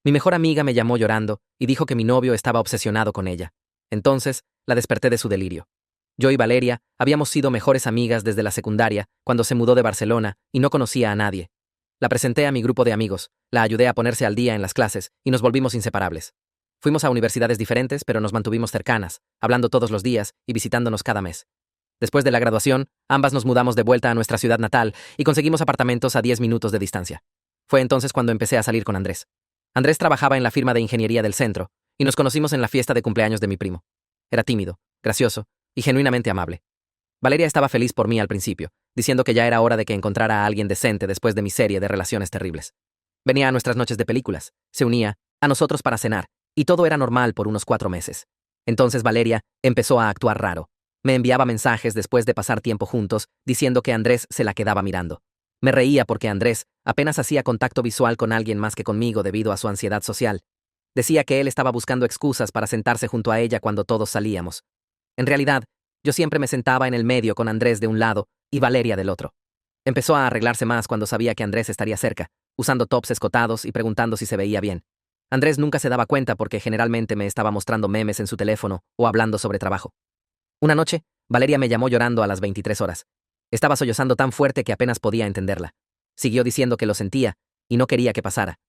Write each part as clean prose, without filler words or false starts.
Mi mejor amiga me llamó llorando y dijo que mi novio estaba obsesionado con ella. Entonces, la desperté de su delirio. Yo y Valeria habíamos sido mejores amigas desde la secundaria, cuando se mudó de Barcelona y no conocía a nadie. La presenté a mi grupo de amigos, la ayudé a ponerse al día en las clases y nos volvimos inseparables. Fuimos a universidades diferentes, pero nos mantuvimos cercanas, hablando todos los días y visitándonos cada mes. Después de la graduación, ambas nos mudamos de vuelta a nuestra ciudad natal y conseguimos apartamentos a 10 minutos de distancia. Fue entonces cuando empecé a salir con Andrés. Andrés trabajaba en la firma de ingeniería del centro y nos conocimos en la fiesta de cumpleaños de mi primo. Era tímido, gracioso y genuinamente amable. Valeria estaba feliz por mí al principio, diciendo que ya era hora de que encontrara a alguien decente después de mi serie de relaciones terribles. Venía a nuestras noches de películas, se unía a nosotros para cenar, y todo era normal por unos 4 meses. Entonces Valeria empezó a actuar raro. Me enviaba mensajes después de pasar tiempo juntos, diciendo que Andrés se la quedaba mirando. Me reía porque Andrés apenas hacía contacto visual con alguien más que conmigo debido a su ansiedad social. Decía que él estaba buscando excusas para sentarse junto a ella cuando todos salíamos. En realidad, yo siempre me sentaba en el medio con Andrés de un lado y Valeria del otro. Empezó a arreglarse más cuando sabía que Andrés estaría cerca, usando tops escotados y preguntando si se veía bien. Andrés nunca se daba cuenta porque generalmente me estaba mostrando memes en su teléfono o hablando sobre trabajo. Una noche, Valeria me llamó llorando a las 23 horas. Estaba sollozando tan fuerte que apenas podía entenderla. Siguió diciendo que lo sentía y no quería que pasara.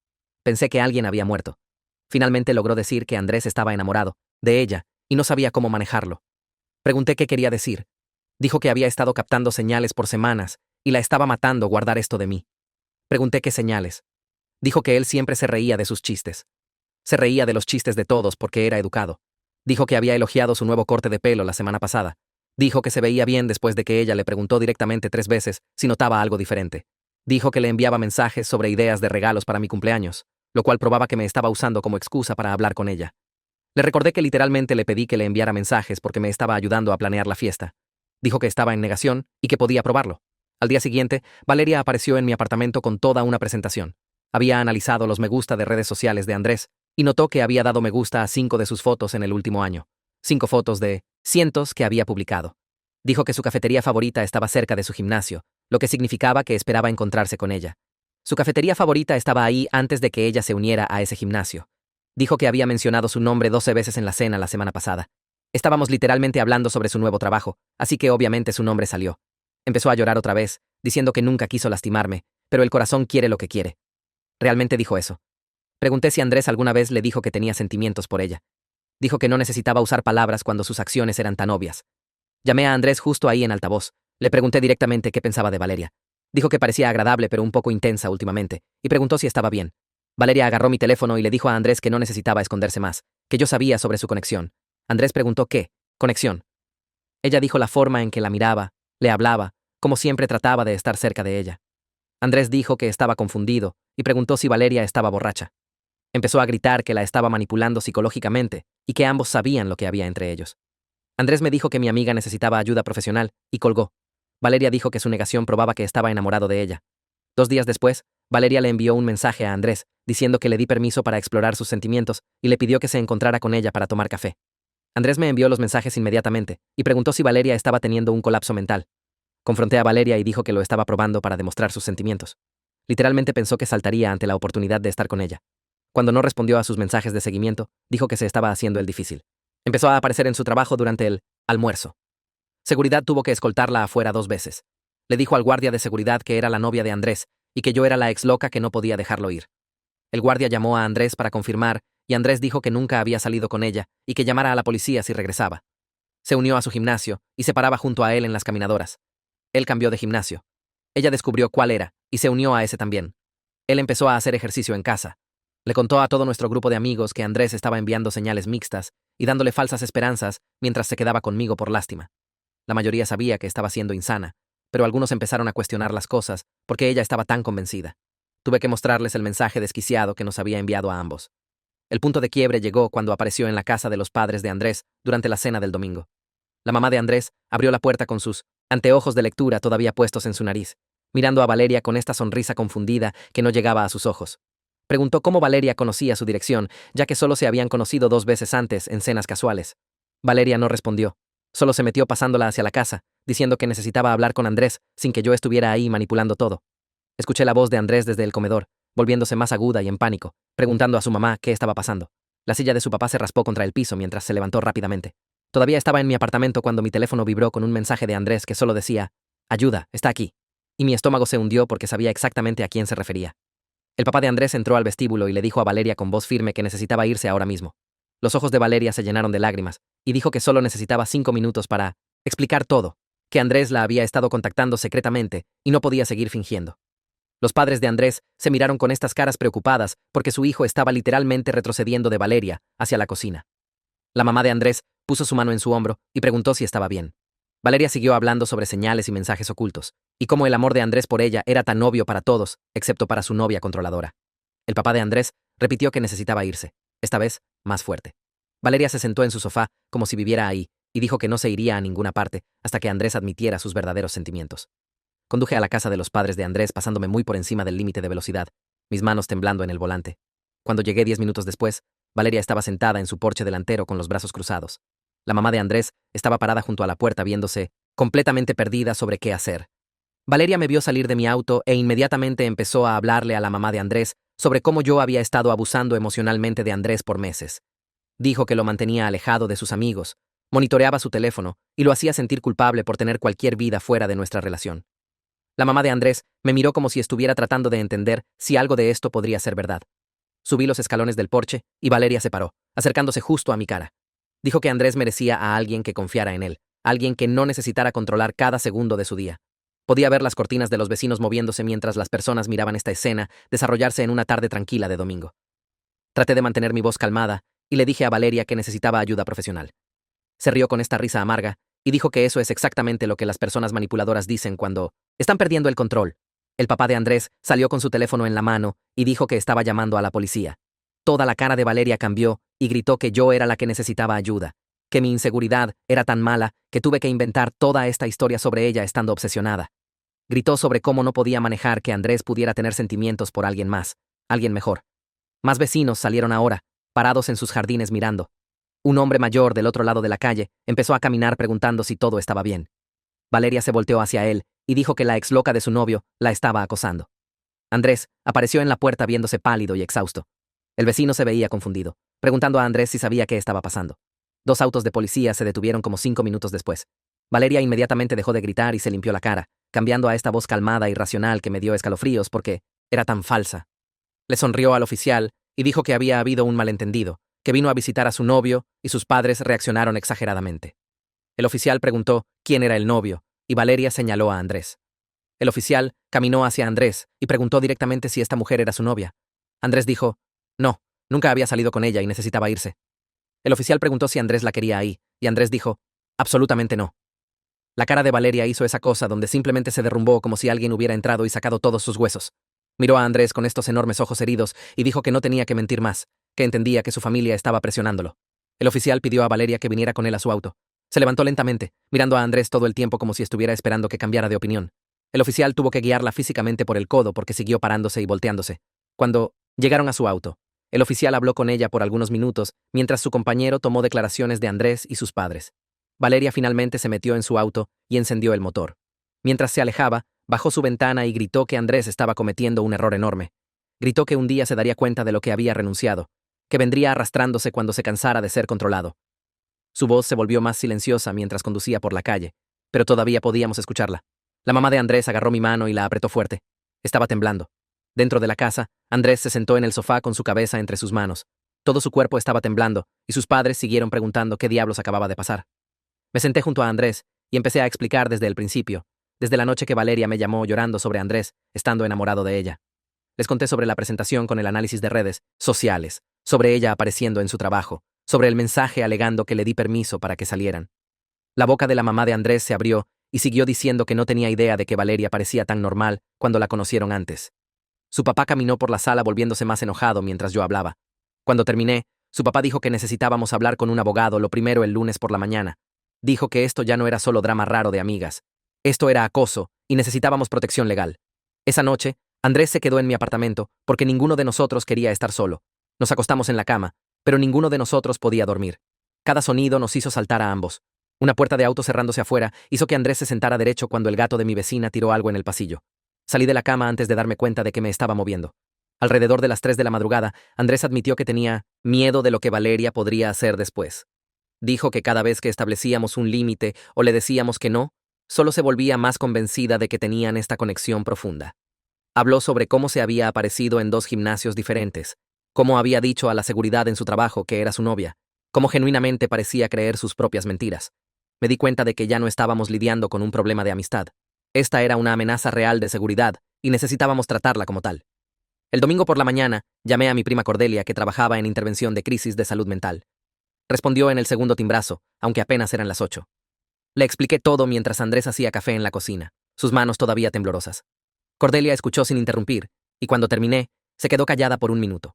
Pensé que alguien había muerto. Finalmente logró decir que Andrés estaba enamorado de ella y no sabía cómo manejarlo. Pregunté qué quería decir. Dijo que había estado captando señales por semanas y la estaba matando guardar esto de mí. Pregunté qué señales. Dijo que él siempre se reía de sus chistes. Se reía de los chistes de todos porque era educado. Dijo que había elogiado su nuevo corte de pelo la semana pasada. Dijo que se veía bien después de que ella le preguntó directamente 3 veces si notaba algo diferente. Dijo que le enviaba mensajes sobre ideas de regalos para mi cumpleaños, lo cual probaba que me estaba usando como excusa para hablar con ella. Le recordé que literalmente le pedí que le enviara mensajes porque me estaba ayudando a planear la fiesta. Dijo que estaba en negación y que podía probarlo. Al día siguiente, Valeria apareció en mi apartamento con toda una presentación. Había analizado los me gusta de redes sociales de Andrés y notó que había dado me gusta a 5 de sus fotos en el último año. 5 fotos de cientos que había publicado. Dijo que su cafetería favorita estaba cerca de su gimnasio, lo que significaba que esperaba encontrarse con ella. Su cafetería favorita estaba ahí antes de que ella se uniera a ese gimnasio. Dijo que había mencionado su nombre 12 veces en la cena la semana pasada. Estábamos literalmente hablando sobre su nuevo trabajo, así que obviamente su nombre salió. Empezó a llorar otra vez, diciendo que nunca quiso lastimarme, pero el corazón quiere lo que quiere. Realmente dijo eso. Pregunté si Andrés alguna vez le dijo que tenía sentimientos por ella. Dijo que no necesitaba usar palabras cuando sus acciones eran tan obvias. Llamé a Andrés justo ahí en altavoz. Le pregunté directamente qué pensaba de Valeria. Dijo que parecía agradable pero un poco intensa últimamente, y preguntó si estaba bien. Valeria agarró mi teléfono y le dijo a Andrés que no necesitaba esconderse más, que yo sabía sobre su conexión. Andrés preguntó qué conexión. Ella dijo la forma en que la miraba, le hablaba, como siempre trataba de estar cerca de ella. Andrés dijo que estaba confundido y preguntó si Valeria estaba borracha. Empezó a gritar que la estaba manipulando psicológicamente y que ambos sabían lo que había entre ellos. Andrés me dijo que mi amiga necesitaba ayuda profesional y colgó. Valeria dijo que su negación probaba que estaba enamorado de ella. 2 días después, Valeria le envió un mensaje a Andrés diciendo que le di permiso para explorar sus sentimientos y le pidió que se encontrara con ella para tomar café. Andrés me envió los mensajes inmediatamente y preguntó si Valeria estaba teniendo un colapso mental. Confronté a Valeria y dijo que lo estaba probando para demostrar sus sentimientos. Literalmente pensó que saltaría ante la oportunidad de estar con ella. Cuando no respondió a sus mensajes de seguimiento, dijo que se estaba haciendo el difícil. Empezó a aparecer en su trabajo durante el almuerzo. Seguridad tuvo que escoltarla afuera 2 veces. Le dijo al guardia de seguridad que era la novia de Andrés y que yo era la ex loca que no podía dejarlo ir. El guardia llamó a Andrés para confirmar y Andrés dijo que nunca había salido con ella y que llamara a la policía si regresaba. Se unió a su gimnasio y se paraba junto a él en las caminadoras. Él cambió de gimnasio. Ella descubrió cuál era y se unió a ese también. Él empezó a hacer ejercicio en casa. Le contó a todo nuestro grupo de amigos que Andrés estaba enviando señales mixtas y dándole falsas esperanzas mientras se quedaba conmigo por lástima. La mayoría sabía que estaba siendo insana, pero algunos empezaron a cuestionar las cosas porque ella estaba tan convencida. Tuve que mostrarles el mensaje desquiciado que nos había enviado a ambos. El punto de quiebre llegó cuando apareció en la casa de los padres de Andrés durante la cena del domingo. La mamá de Andrés abrió la puerta con sus anteojos de lectura todavía puestos en su nariz, mirando a Valeria con esta sonrisa confundida que no llegaba a sus ojos. Preguntó cómo Valeria conocía su dirección, ya que solo se habían conocido 2 veces antes en cenas casuales. Valeria no respondió. Solo se metió pasándola hacia la casa, diciendo que necesitaba hablar con Andrés sin que yo estuviera ahí manipulando todo. Escuché la voz de Andrés desde el comedor, volviéndose más aguda y en pánico, preguntando a su mamá qué estaba pasando. La silla de su papá se raspó contra el piso mientras se levantó rápidamente. Todavía estaba en mi apartamento cuando mi teléfono vibró con un mensaje de Andrés que solo decía: «Ayuda, está aquí». Y mi estómago se hundió porque sabía exactamente a quién se refería. El papá de Andrés entró al vestíbulo y le dijo a Valeria con voz firme que necesitaba irse ahora mismo. Los ojos de Valeria se llenaron de lágrimas y dijo que solo necesitaba 5 minutos para explicar todo, que Andrés la había estado contactando secretamente y no podía seguir fingiendo. Los padres de Andrés se miraron con estas caras preocupadas porque su hijo estaba literalmente retrocediendo de Valeria hacia la cocina. La mamá de Andrés puso su mano en su hombro y preguntó si estaba bien. Valeria siguió hablando sobre señales y mensajes ocultos, y cómo el amor de Andrés por ella era tan obvio para todos, excepto para su novia controladora. El papá de Andrés repitió que necesitaba irse, esta vez más fuerte. Valeria se sentó en su sofá como si viviera ahí, y dijo que no se iría a ninguna parte hasta que Andrés admitiera sus verdaderos sentimientos. Conduje a la casa de los padres de Andrés pasándome muy por encima del límite de velocidad, mis manos temblando en el volante. Cuando llegué 10 minutos después, Valeria estaba sentada en su porche delantero con los brazos cruzados. La mamá de Andrés estaba parada junto a la puerta viéndose, completamente perdida sobre qué hacer. Valeria me vio salir de mi auto e inmediatamente empezó a hablarle a la mamá de Andrés sobre cómo yo había estado abusando emocionalmente de Andrés por meses. Dijo que lo mantenía alejado de sus amigos, monitoreaba su teléfono y lo hacía sentir culpable por tener cualquier vida fuera de nuestra relación. La mamá de Andrés me miró como si estuviera tratando de entender si algo de esto podría ser verdad. Subí los escalones del porche y Valeria se paró, acercándose justo a mi cara. Dijo que Andrés merecía a alguien que confiara en él, alguien que no necesitara controlar cada segundo de su día. Podía ver las cortinas de los vecinos moviéndose mientras las personas miraban esta escena desarrollarse en una tarde tranquila de domingo. Traté de mantener mi voz calmada y le dije a Valeria que necesitaba ayuda profesional. Se rió con esta risa amarga y dijo que eso es exactamente lo que las personas manipuladoras dicen cuando están perdiendo el control. El papá de Andrés salió con su teléfono en la mano y dijo que estaba llamando a la policía. Toda la cara de Valeria cambió y gritó que yo era la que necesitaba ayuda, que mi inseguridad era tan mala que tuve que inventar toda esta historia sobre ella estando obsesionada. Gritó sobre cómo no podía manejar que Andrés pudiera tener sentimientos por alguien más, alguien mejor. Más vecinos salieron ahora, parados en sus jardines mirando. Un hombre mayor del otro lado de la calle empezó a caminar preguntando si todo estaba bien. Valeria se volteó hacia él y dijo que la ex loca de su novio la estaba acosando. Andrés apareció en la puerta viéndose pálido y exhausto. El vecino se veía confundido, preguntando a Andrés si sabía qué estaba pasando. 2 autos de policía se detuvieron como 5 minutos después. Valeria inmediatamente dejó de gritar y se limpió la cara, cambiando a esta voz calmada y racional que me dio escalofríos porque era tan falsa. Le sonrió al oficial y dijo que había habido un malentendido, que vino a visitar a su novio y sus padres reaccionaron exageradamente. El oficial preguntó quién era el novio y Valeria señaló a Andrés. El oficial caminó hacia Andrés y preguntó directamente si esta mujer era su novia. Andrés dijo: «No, nunca había salido con ella y necesitaba irse». El oficial preguntó si Andrés la quería ahí y Andrés dijo: «Absolutamente no». La cara de Valeria hizo esa cosa donde simplemente se derrumbó como si alguien hubiera entrado y sacado todos sus huesos. Miró a Andrés con estos enormes ojos heridos y dijo que no tenía que mentir más, que entendía que su familia estaba presionándolo. El oficial pidió a Valeria que viniera con él a su auto. Se levantó lentamente, mirando a Andrés todo el tiempo como si estuviera esperando que cambiara de opinión. El oficial tuvo que guiarla físicamente por el codo porque siguió parándose y volteándose. Cuando llegaron a su auto, el oficial habló con ella por algunos minutos mientras su compañero tomó declaraciones de Andrés y sus padres. Valeria finalmente se metió en su auto y encendió el motor. Mientras se alejaba, bajó su ventana y gritó que Andrés estaba cometiendo un error enorme. Gritó que un día se daría cuenta de lo que había renunciado, que vendría arrastrándose cuando se cansara de ser controlado. Su voz se volvió más silenciosa mientras conducía por la calle, pero todavía podíamos escucharla. La mamá de Andrés agarró mi mano y la apretó fuerte. Estaba temblando. Dentro de la casa, Andrés se sentó en el sofá con su cabeza entre sus manos. Todo su cuerpo estaba temblando, y sus padres siguieron preguntando qué diablos acababa de pasar. Me senté junto a Andrés y empecé a explicar desde el principio, desde la noche que Valeria me llamó llorando sobre Andrés, estando enamorado de ella. Les conté sobre la presentación con el análisis de redes sociales, sobre ella apareciendo en su trabajo, sobre el mensaje alegando que le di permiso para que salieran. La boca de la mamá de Andrés se abrió y siguió diciendo que no tenía idea de que Valeria parecía tan normal cuando la conocieron antes. Su papá caminó por la sala volviéndose más enojado mientras yo hablaba. Cuando terminé, su papá dijo que necesitábamos hablar con un abogado lo primero el lunes por la mañana. Dijo que esto ya no era solo drama raro de amigas. Esto era acoso y necesitábamos protección legal. Esa noche, Andrés se quedó en mi apartamento porque ninguno de nosotros quería estar solo. Nos acostamos en la cama, pero ninguno de nosotros podía dormir. Cada sonido nos hizo saltar a ambos. Una puerta de auto cerrándose afuera hizo que Andrés se sentara derecho cuando el gato de mi vecina tiró algo en el pasillo. Salí de la cama antes de darme cuenta de que me estaba moviendo. Alrededor de las 3 de la madrugada, Andrés admitió que tenía miedo de lo que Valeria podría hacer después. Dijo que cada vez que establecíamos un límite o le decíamos que no, solo se volvía más convencida de que tenían esta conexión profunda. Habló sobre cómo se había aparecido en 2 gimnasios diferentes, cómo había dicho a la seguridad en su trabajo que era su novia, cómo genuinamente parecía creer sus propias mentiras. Me di cuenta de que ya no estábamos lidiando con un problema de amistad. Esta era una amenaza real de seguridad y necesitábamos tratarla como tal. El domingo por la mañana, llamé a mi prima Cordelia, que trabajaba en intervención de crisis de salud mental. Respondió en el segundo timbrazo, aunque apenas eran las 8. Le expliqué todo mientras Andrés hacía café en la cocina, sus manos todavía temblorosas. Cordelia escuchó sin interrumpir, y cuando terminé, se quedó callada por un minuto.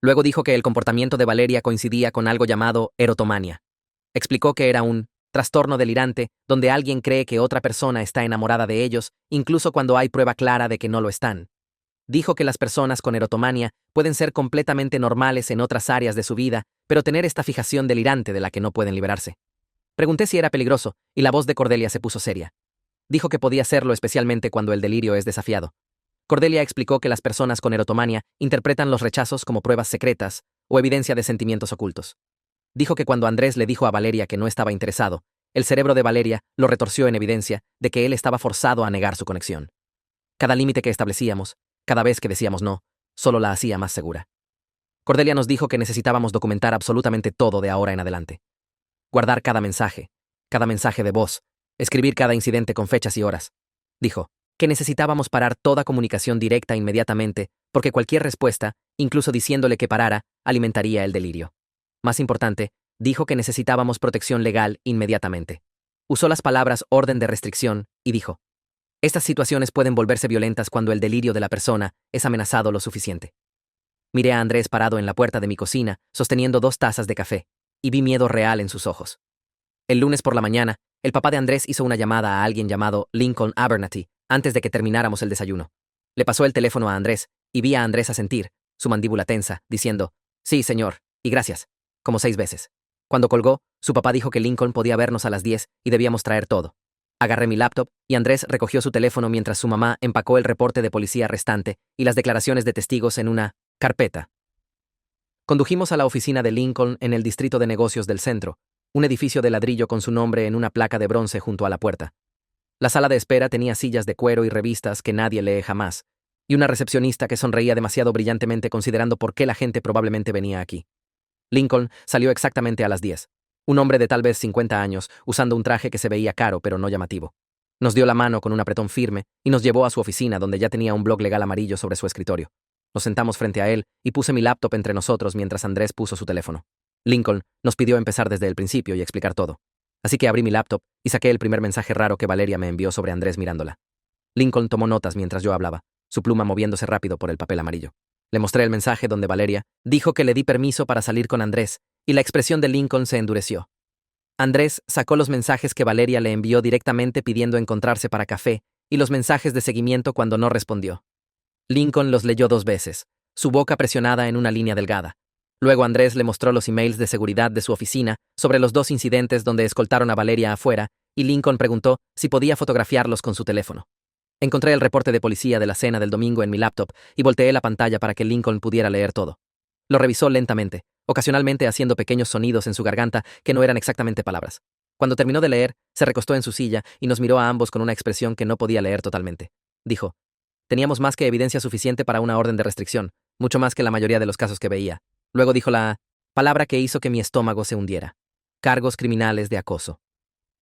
Luego dijo que el comportamiento de Valeria coincidía con algo llamado erotomania. Explicó que era un trastorno delirante donde alguien cree que otra persona está enamorada de ellos, incluso cuando hay prueba clara de que no lo están. Dijo que las personas con erotomania pueden ser completamente normales en otras áreas de su vida, pero tener esta fijación delirante de la que no pueden liberarse. Pregunté si era peligroso, y la voz de Cordelia se puso seria. Dijo que podía serlo, especialmente cuando el delirio es desafiado. Cordelia explicó que las personas con erotomania interpretan los rechazos como pruebas secretas o evidencia de sentimientos ocultos. Dijo que cuando Andrés le dijo a Valeria que no estaba interesado, el cerebro de Valeria lo retorció en evidencia de que él estaba forzado a negar su conexión. Cada límite que establecíamos, cada vez que decíamos no, solo la hacía más segura. Cordelia nos dijo que necesitábamos documentar absolutamente todo de ahora en adelante. Guardar cada mensaje de voz, escribir cada incidente con fechas y horas. Dijo que necesitábamos parar toda comunicación directa inmediatamente, porque cualquier respuesta, incluso diciéndole que parara, alimentaría el delirio. Más importante, dijo que necesitábamos protección legal inmediatamente. Usó las palabras orden de restricción y dijo: estas situaciones pueden volverse violentas cuando el delirio de la persona es amenazado lo suficiente. Miré a Andrés parado en la puerta de mi cocina, sosteniendo 2 tazas de café, y vi miedo real en sus ojos. El lunes por la mañana, el papá de Andrés hizo una llamada a alguien llamado Lincoln Abernathy antes de que termináramos el desayuno. Le pasó el teléfono a Andrés, y vi a Andrés asentir, su mandíbula tensa, diciendo: sí, señor, y gracias, como 6 veces. Cuando colgó, su papá dijo que Lincoln podía vernos a las 10 y debíamos traer todo. Agarré mi laptop y Andrés recogió su teléfono mientras su mamá empacó el reporte de policía restante y las declaraciones de testigos en una carpeta. Condujimos a la oficina de Lincoln en el distrito de negocios del centro, un edificio de ladrillo con su nombre en una placa de bronce junto a la puerta. La sala de espera tenía sillas de cuero y revistas que nadie lee jamás, y una recepcionista que sonreía demasiado brillantemente considerando por qué la gente probablemente venía aquí. Lincoln salió exactamente a las 10. Un hombre de tal vez 50 años, usando un traje que se veía caro pero no llamativo. Nos dio la mano con un apretón firme y nos llevó a su oficina, donde ya tenía un blog legal amarillo sobre su escritorio. Nos sentamos frente a él y puse mi laptop entre nosotros mientras Andrés puso su teléfono. Lincoln nos pidió empezar desde el principio y explicar todo. Así que abrí mi laptop y saqué el primer mensaje raro que Valeria me envió sobre Andrés mirándola. Lincoln tomó notas mientras yo hablaba, su pluma moviéndose rápido por el papel amarillo. Le mostré el mensaje donde Valeria dijo que le di permiso para salir con Andrés, y la expresión de Lincoln se endureció. Andrés sacó los mensajes que Valeria le envió directamente pidiendo encontrarse para café y los mensajes de seguimiento cuando no respondió. Lincoln los leyó 2 veces, su boca presionada en una línea delgada. Luego Andrés le mostró los emails de seguridad de su oficina sobre los 2 incidentes donde escoltaron a Valeria afuera, y Lincoln preguntó si podía fotografiarlos con su teléfono. Encontré el reporte de policía de la cena del domingo en mi laptop y volteé la pantalla para que Lincoln pudiera leer todo. Lo revisó lentamente, ocasionalmente haciendo pequeños sonidos en su garganta que no eran exactamente palabras. Cuando terminó de leer, se recostó en su silla y nos miró a ambos con una expresión que no podía leer totalmente. Dijo: teníamos más que evidencia suficiente para una orden de restricción, mucho más que la mayoría de los casos que veía. Luego dijo la palabra que hizo que mi estómago se hundiera: cargos criminales de acoso.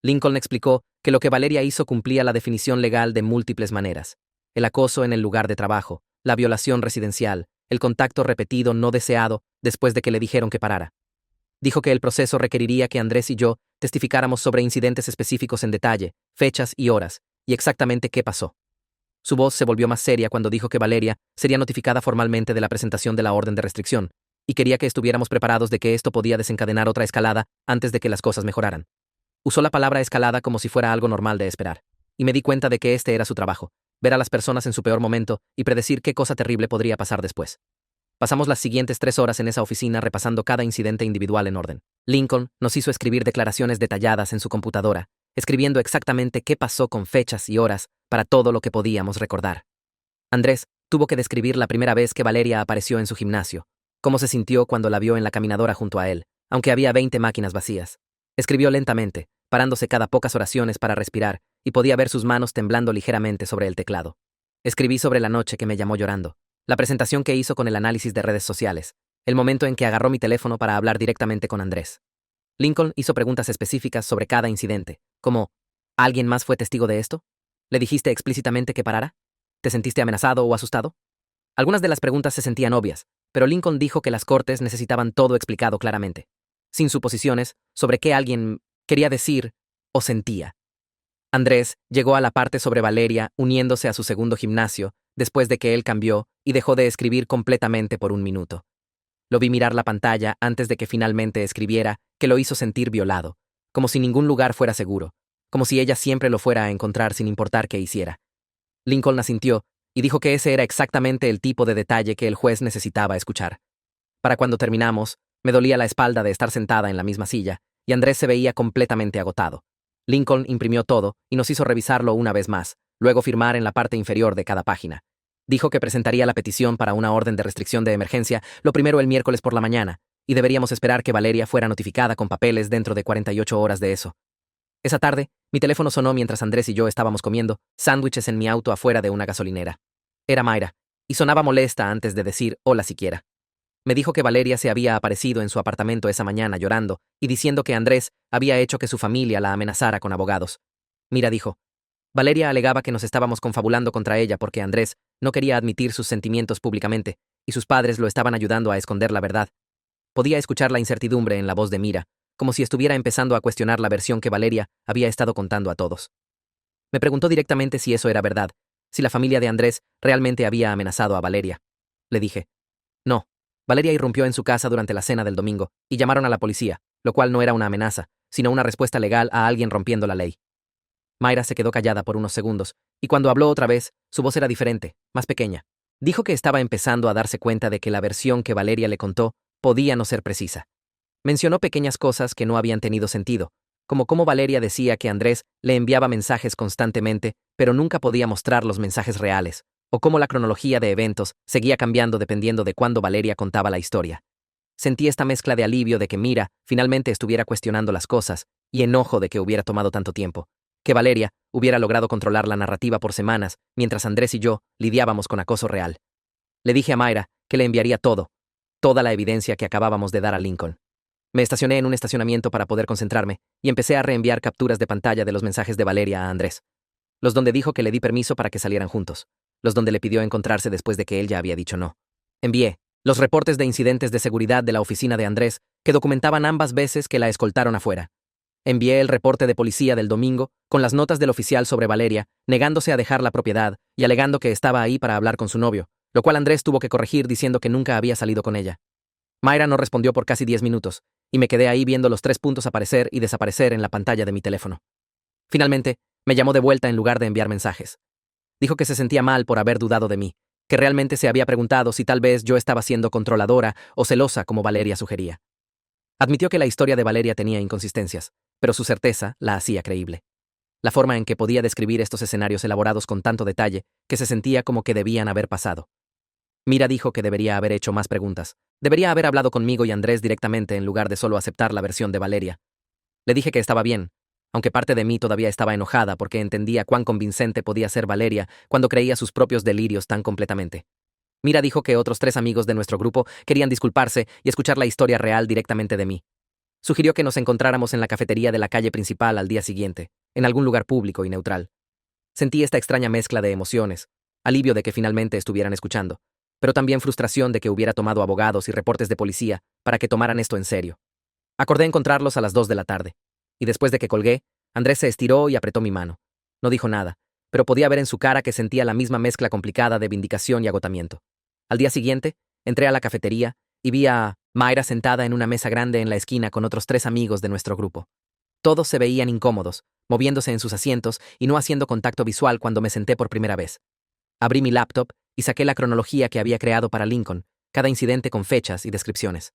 Lincoln explicó que lo que Valeria hizo cumplía la definición legal de múltiples maneras: el acoso en el lugar de trabajo, la violación residencial, el contacto repetido no deseado después de que le dijeron que parara. Dijo que el proceso requeriría que Andrés y yo testificáramos sobre incidentes específicos en detalle, fechas y horas, y exactamente qué pasó. Su voz se volvió más seria cuando dijo que Valeria sería notificada formalmente de la presentación de la orden de restricción, y quería que estuviéramos preparados de que esto podía desencadenar otra escalada antes de que las cosas mejoraran. Usó la palabra escalada como si fuera algo normal de esperar, y me di cuenta de que este era su trabajo: ver a las personas en su peor momento y predecir qué cosa terrible podría pasar después. Pasamos las siguientes 3 horas en esa oficina repasando cada incidente individual en orden. Lincoln nos hizo escribir declaraciones detalladas en su computadora, escribiendo exactamente qué pasó con fechas y horas para todo lo que podíamos recordar. Andrés Tuvo que describir la primera vez que Valeria apareció en su gimnasio, cómo se sintió cuando la vio en la caminadora junto a él, aunque había 20 máquinas vacías. Escribió lentamente, parándose cada pocas oraciones para respirar, y podía ver sus manos temblando ligeramente sobre el teclado. Escribí sobre la noche que me llamó llorando, la presentación que hizo con el análisis de redes sociales, el momento en que agarró mi teléfono para hablar directamente con Andrés. Lincoln hizo preguntas específicas sobre cada incidente, como, ¿alguien más fue testigo de esto? ¿Le dijiste explícitamente que parara? ¿Te sentiste amenazado o asustado? Algunas de las preguntas se sentían obvias, pero Lincoln dijo que las cortes necesitaban todo explicado claramente, sin suposiciones sobre qué alguien quería decir o sentía. Andrés llegó a la parte sobre Valeria uniéndose a su segundo gimnasio, después de que él cambió y dejó de escribir completamente por un minuto. Lo vi mirar la pantalla antes de que finalmente escribiera, que lo hizo sentir violado, como si ningún lugar fuera seguro, como si ella siempre lo fuera a encontrar sin importar qué hiciera. Lincoln asintió y dijo que ese era exactamente el tipo de detalle que el juez necesitaba escuchar. Para cuando terminamos, me dolía la espalda de estar sentada en la misma silla, y Andrés se veía completamente agotado. Lincoln imprimió todo y nos hizo revisarlo una vez más, luego firmar en la parte inferior de cada página. Dijo que presentaría la petición para una orden de restricción de emergencia lo primero el miércoles por la mañana, y deberíamos esperar que Valeria fuera notificada con papeles dentro de 48 horas de eso. Esa tarde, mi teléfono sonó mientras Andrés y yo estábamos comiendo sándwiches en mi auto afuera de una gasolinera. Era Mayra, y sonaba molesta antes de decir hola siquiera. Me dijo que Valeria se había aparecido en su apartamento esa mañana llorando y diciendo que Andrés había hecho que su familia la amenazara con abogados. Mira dijo, Valeria alegaba que nos estábamos confabulando contra ella porque Andrés no quería admitir sus sentimientos públicamente, y sus padres lo estaban ayudando a esconder la verdad. Podía escuchar la incertidumbre en la voz de Mira, como si estuviera empezando a cuestionar la versión que Valeria había estado contando a todos. Me preguntó directamente si eso era verdad, si la familia de Andrés realmente había amenazado a Valeria. Le dije, no. Valeria irrumpió en su casa durante la cena del domingo y llamaron a la policía, lo cual no era una amenaza, sino una respuesta legal a alguien rompiendo la ley. Mayra se quedó callada por unos segundos, y cuando habló otra vez, su voz era diferente, más pequeña. Dijo que estaba empezando a darse cuenta de que la versión que Valeria le contó podía no ser precisa. Mencionó pequeñas cosas que no habían tenido sentido, como cómo Valeria decía que Andrés le enviaba mensajes constantemente, pero nunca podía mostrar los mensajes reales, o cómo la cronología de eventos seguía cambiando dependiendo de cuándo Valeria contaba la historia. Sentí esta mezcla de alivio de que Mira finalmente estuviera cuestionando las cosas, y enojo de que hubiera tomado tanto tiempo, que Valeria hubiera logrado controlar la narrativa por semanas, mientras Andrés y yo lidiábamos con acoso real. Le dije a Mayra que le enviaría toda la evidencia que acabábamos de dar a Lincoln. Me estacioné en un estacionamiento para poder concentrarme, y empecé a reenviar capturas de pantalla de los mensajes de Valeria a Andrés. Los donde dijo que le di permiso para que salieran juntos. Los donde le pidió encontrarse después de que él ya había dicho no. Envié los reportes de incidentes de seguridad de la oficina de Andrés, que documentaban ambas veces que la escoltaron afuera. Envié el reporte de policía del domingo, con las notas del oficial sobre Valeria, negándose a dejar la propiedad y alegando que estaba ahí para hablar con su novio, lo cual Andrés tuvo que corregir diciendo que nunca había salido con ella. Mayra no respondió por casi 10 minutos, y me quedé ahí viendo los 3 puntos aparecer y desaparecer en la pantalla de mi teléfono. Finalmente, me llamó de vuelta en lugar de enviar mensajes. Dijo que se sentía mal por haber dudado de mí, que realmente se había preguntado si tal vez yo estaba siendo controladora o celosa como Valeria sugería. Admitió que la historia de Valeria tenía inconsistencias, pero su certeza la hacía creíble. La forma en que podía describir estos escenarios elaborados con tanto detalle que se sentía como que debían haber pasado. Mira dijo que debería haber hecho más preguntas. Debería haber hablado conmigo y Andrés directamente en lugar de solo aceptar la versión de Valeria. Le dije que estaba bien, aunque parte de mí todavía estaba enojada porque entendía cuán convincente podía ser Valeria cuando creía sus propios delirios tan completamente. Mira dijo que otros 3 amigos de nuestro grupo querían disculparse y escuchar la historia real directamente de mí. Sugirió que nos encontráramos en la cafetería de la calle principal al día siguiente, en algún lugar público y neutral. Sentí esta extraña mezcla de emociones, alivio de que finalmente estuvieran escuchando, pero también frustración de que hubiera tomado abogados y reportes de policía para que tomaran esto en serio. Acordé encontrarlos a las 2 de la tarde, y después de que colgué, Andrés se estiró y apretó mi mano. No dijo nada, pero podía ver en su cara que sentía la misma mezcla complicada de vindicación y agotamiento. Al día siguiente, entré a la cafetería y vi a Mayra sentada en una mesa grande en la esquina con otros 3 amigos de nuestro grupo. Todos se veían incómodos, moviéndose en sus asientos y no haciendo contacto visual cuando me senté por primera vez. Abrí mi laptop y saqué la cronología que había creado para Lincoln, cada incidente con fechas y descripciones.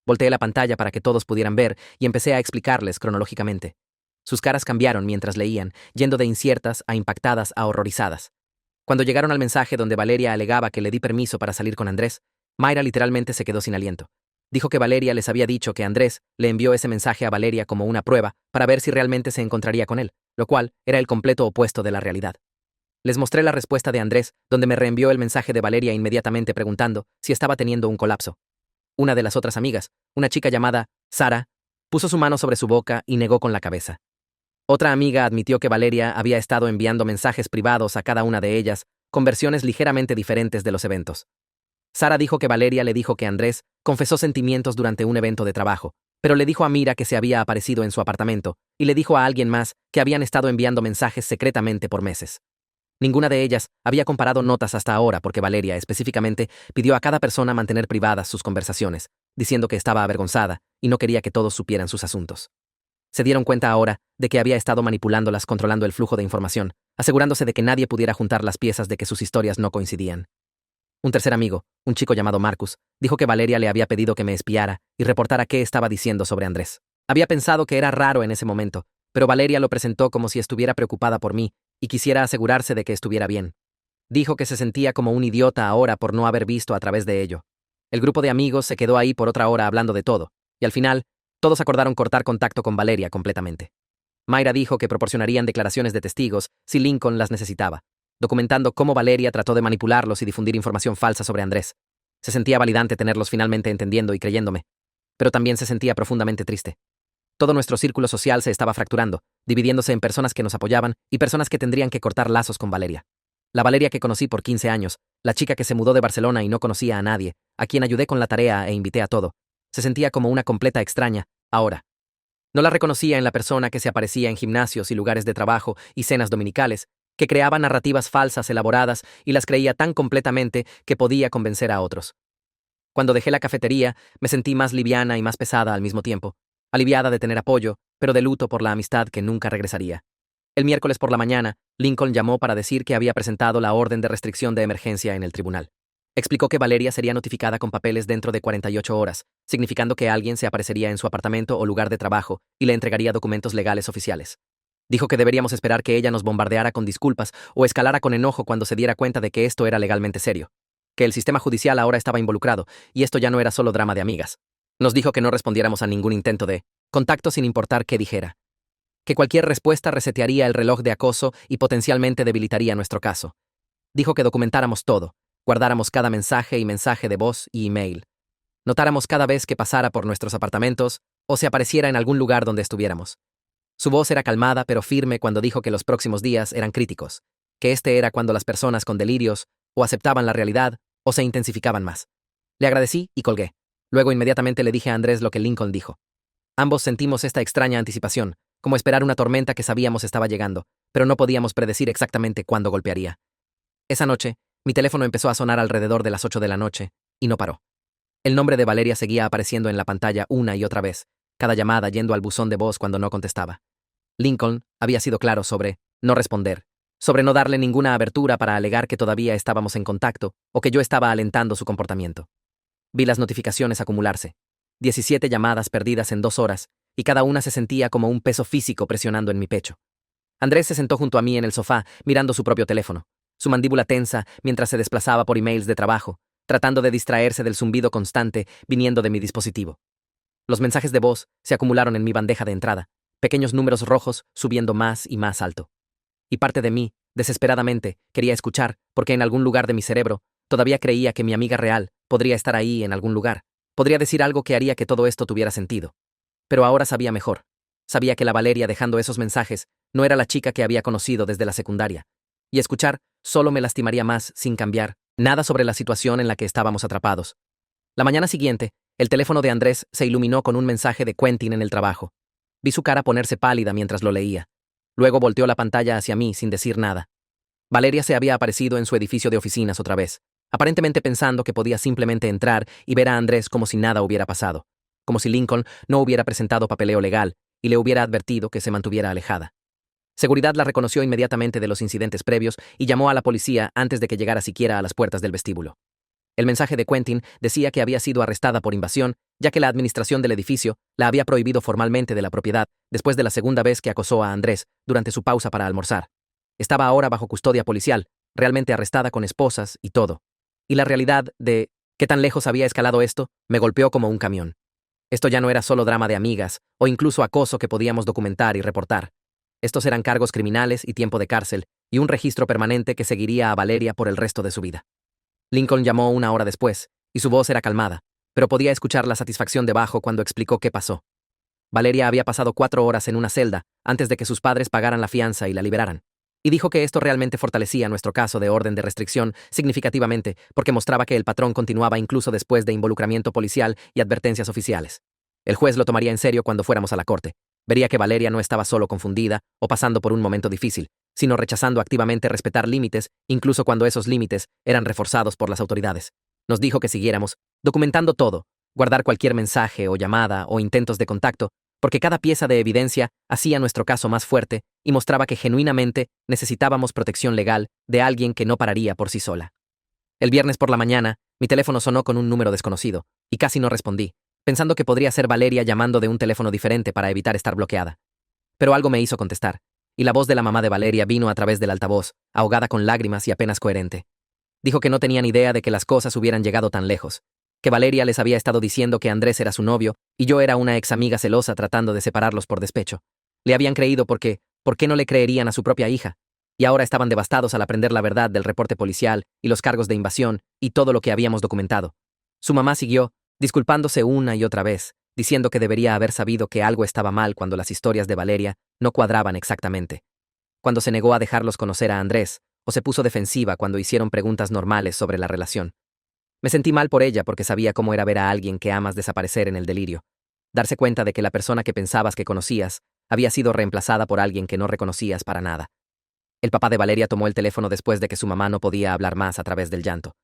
Volteé la pantalla para que todos pudieran ver y empecé a explicarles cronológicamente. Sus caras cambiaron mientras leían, yendo de inciertas a impactadas a horrorizadas. Cuando llegaron al mensaje donde Valeria alegaba que le di permiso para salir con Andrés, Mayra literalmente se quedó sin aliento. Dijo que Valeria les había dicho que Andrés le envió ese mensaje a Valeria como una prueba para ver si realmente se encontraría con él, lo cual era el completo opuesto de la realidad. Les mostré la respuesta de Andrés, donde me reenvió el mensaje de Valeria inmediatamente preguntando si estaba teniendo un colapso. Una de las otras amigas, una chica llamada Sara, puso su mano sobre su boca y negó con la cabeza. Otra amiga admitió que Valeria había estado enviando mensajes privados a cada una de ellas, con versiones ligeramente diferentes de los eventos. Sara dijo que Valeria le dijo que Andrés confesó sentimientos durante un evento de trabajo, pero le dijo a Mira que se había aparecido en su apartamento, y le dijo a alguien más que habían estado enviando mensajes secretamente por meses. Ninguna de ellas había comparado notas hasta ahora porque Valeria específicamente pidió a cada persona mantener privadas sus conversaciones, diciendo que estaba avergonzada y no quería que todos supieran sus asuntos. Se dieron cuenta ahora de que había estado manipulándolas controlando el flujo de información, asegurándose de que nadie pudiera juntar las piezas de que sus historias no coincidían. Un tercer amigo, un chico llamado Marcus, dijo que Valeria le había pedido que me espiara y reportara qué estaba diciendo sobre Andrés. Había pensado que era raro en ese momento, pero Valeria lo presentó como si estuviera preocupada por mí y quisiera asegurarse de que estuviera bien. Dijo que se sentía como un idiota ahora por no haber visto a través de ello. El grupo de amigos se quedó ahí por otra hora hablando de todo, y al final, todos acordaron cortar contacto con Valeria completamente. Mayra dijo que proporcionarían declaraciones de testigos si Lincoln las necesitaba, documentando cómo Valeria trató de manipularlos y difundir información falsa sobre Andrés. Se sentía validante tenerlos finalmente entendiendo y creyéndome, pero también se sentía profundamente triste. Todo nuestro círculo social se estaba fracturando, dividiéndose en personas que nos apoyaban y personas que tendrían que cortar lazos con Valeria. La Valeria que conocí por 15 años, la chica que se mudó de Barcelona y no conocía a nadie, a quien ayudé con la tarea e invité a todo, se sentía como una completa extraña, ahora. No la reconocía en la persona que se aparecía en gimnasios y lugares de trabajo y cenas dominicales, que creaba narrativas falsas elaboradas y las creía tan completamente que podía convencer a otros. Cuando dejé la cafetería, me sentí más liviana y más pesada al mismo tiempo, aliviada de tener apoyo, pero de luto por la amistad que nunca regresaría. El miércoles por la mañana, Lincoln llamó para decir que había presentado la orden de restricción de emergencia en el tribunal. Explicó que Valeria sería notificada con papeles dentro de 48 horas, significando que alguien se aparecería en su apartamento o lugar de trabajo y le entregaría documentos legales oficiales. Dijo que deberíamos esperar que ella nos bombardeara con disculpas o escalara con enojo cuando se diera cuenta de que esto era legalmente serio. Que el sistema judicial ahora estaba involucrado, y esto ya no era solo drama de amigas. Nos dijo que no respondiéramos a ningún intento de contacto sin importar qué dijera. Que cualquier respuesta resetearía el reloj de acoso y potencialmente debilitaría nuestro caso. Dijo que documentáramos todo, guardáramos cada mensaje y mensaje de voz y email. Notáramos cada vez que pasara por nuestros apartamentos o se apareciera en algún lugar donde estuviéramos. Su voz era calmada pero firme cuando dijo que los próximos días eran críticos, que este era cuando las personas con delirios o aceptaban la realidad o se intensificaban más. Le agradecí y colgué. Luego inmediatamente le dije a Andrés lo que Lincoln dijo. Ambos sentimos esta extraña anticipación, como esperar una tormenta que sabíamos estaba llegando, pero no podíamos predecir exactamente cuándo golpearía. Esa noche, mi teléfono empezó a sonar alrededor de las 8 de la noche, y no paró. El nombre de Valeria seguía apareciendo en la pantalla una y otra vez, cada llamada yendo al buzón de voz cuando no contestaba. Lincoln había sido claro sobre no responder, sobre no darle ninguna abertura para alegar que todavía estábamos en contacto o que yo estaba alentando su comportamiento. Vi las notificaciones acumularse. 17 llamadas perdidas en 2 horas, y cada una se sentía como un peso físico presionando en mi pecho. Andrés se sentó junto a mí en el sofá, mirando su propio teléfono, su mandíbula tensa mientras se desplazaba por emails de trabajo, tratando de distraerse del zumbido constante viniendo de mi dispositivo. Los mensajes de voz se acumularon en mi bandeja de entrada, pequeños números rojos subiendo más y más alto. Y parte de mí, desesperadamente, quería escuchar, porque en algún lugar de mi cerebro todavía creía que mi amiga real podría estar ahí en algún lugar, podría decir algo que haría que todo esto tuviera sentido. Pero ahora sabía mejor. Sabía que la Valeria dejando esos mensajes no era la chica que había conocido desde la secundaria, y escuchar solo me lastimaría más sin cambiar nada sobre la situación en la que estábamos atrapados. La mañana siguiente, el teléfono de Andrés se iluminó con un mensaje de Quentin en el trabajo. Vi su cara ponerse pálida mientras lo leía. Luego volteó la pantalla hacia mí sin decir nada. Valeria se había aparecido en su edificio de oficinas otra vez, aparentemente pensando que podía simplemente entrar y ver a Andrés como si nada hubiera pasado, como si Lincoln no hubiera presentado papeleo legal y le hubiera advertido que se mantuviera alejada. Seguridad la reconoció inmediatamente de los incidentes previos y llamó a la policía antes de que llegara siquiera a las puertas del vestíbulo. El mensaje de Quentin decía que había sido arrestada por invasión, ya que la administración del edificio la había prohibido formalmente de la propiedad después de la segunda vez que acosó a Andrés durante su pausa para almorzar. Estaba ahora bajo custodia policial, realmente arrestada con esposas y todo. Y la realidad de qué tan lejos había escalado esto me golpeó como un camión. Esto ya no era solo drama de amigas o incluso acoso que podíamos documentar y reportar. Estos eran cargos criminales y tiempo de cárcel y un registro permanente que seguiría a Valeria por el resto de su vida. Lincoln llamó una hora después, y su voz era calmada, pero podía escuchar la satisfacción debajo cuando explicó qué pasó. Valeria había pasado 4 horas en una celda antes de que sus padres pagaran la fianza y la liberaran. Y dijo que esto realmente fortalecía nuestro caso de orden de restricción significativamente porque mostraba que el patrón continuaba incluso después de involucramiento policial y advertencias oficiales. El juez lo tomaría en serio cuando fuéramos a la corte. Vería que Valeria no estaba solo confundida o pasando por un momento difícil, sino rechazando activamente respetar límites, incluso cuando esos límites eran reforzados por las autoridades. Nos dijo que siguiéramos, documentando todo, guardar cualquier mensaje o llamada o intentos de contacto, porque cada pieza de evidencia hacía nuestro caso más fuerte y mostraba que genuinamente necesitábamos protección legal de alguien que no pararía por sí sola. El viernes por la mañana, mi teléfono sonó con un número desconocido, y casi no respondí, pensando que podría ser Valeria llamando de un teléfono diferente para evitar estar bloqueada. Pero algo me hizo contestar, y la voz de la mamá de Valeria vino a través del altavoz, ahogada con lágrimas y apenas coherente. Dijo que no tenían idea de que las cosas hubieran llegado tan lejos, que Valeria les había estado diciendo que Andrés era su novio y yo era una ex amiga celosa tratando de separarlos por despecho. Le habían creído porque, ¿por qué no le creerían a su propia hija? Y ahora estaban devastados al aprender la verdad del reporte policial y los cargos de invasión y todo lo que habíamos documentado. Su mamá siguió, disculpándose una y otra vez, diciendo que debería haber sabido que algo estaba mal cuando las historias de Valeria no cuadraban exactamente. Cuando se negó a dejarlos conocer a Andrés, o se puso defensiva cuando hicieron preguntas normales sobre la relación. Me sentí mal por ella porque sabía cómo era ver a alguien que amas desaparecer en el delirio. Darse cuenta de que la persona que pensabas que conocías había sido reemplazada por alguien que no reconocías para nada. El papá de Valeria tomó el teléfono después de que su mamá no podía hablar más a través del llanto.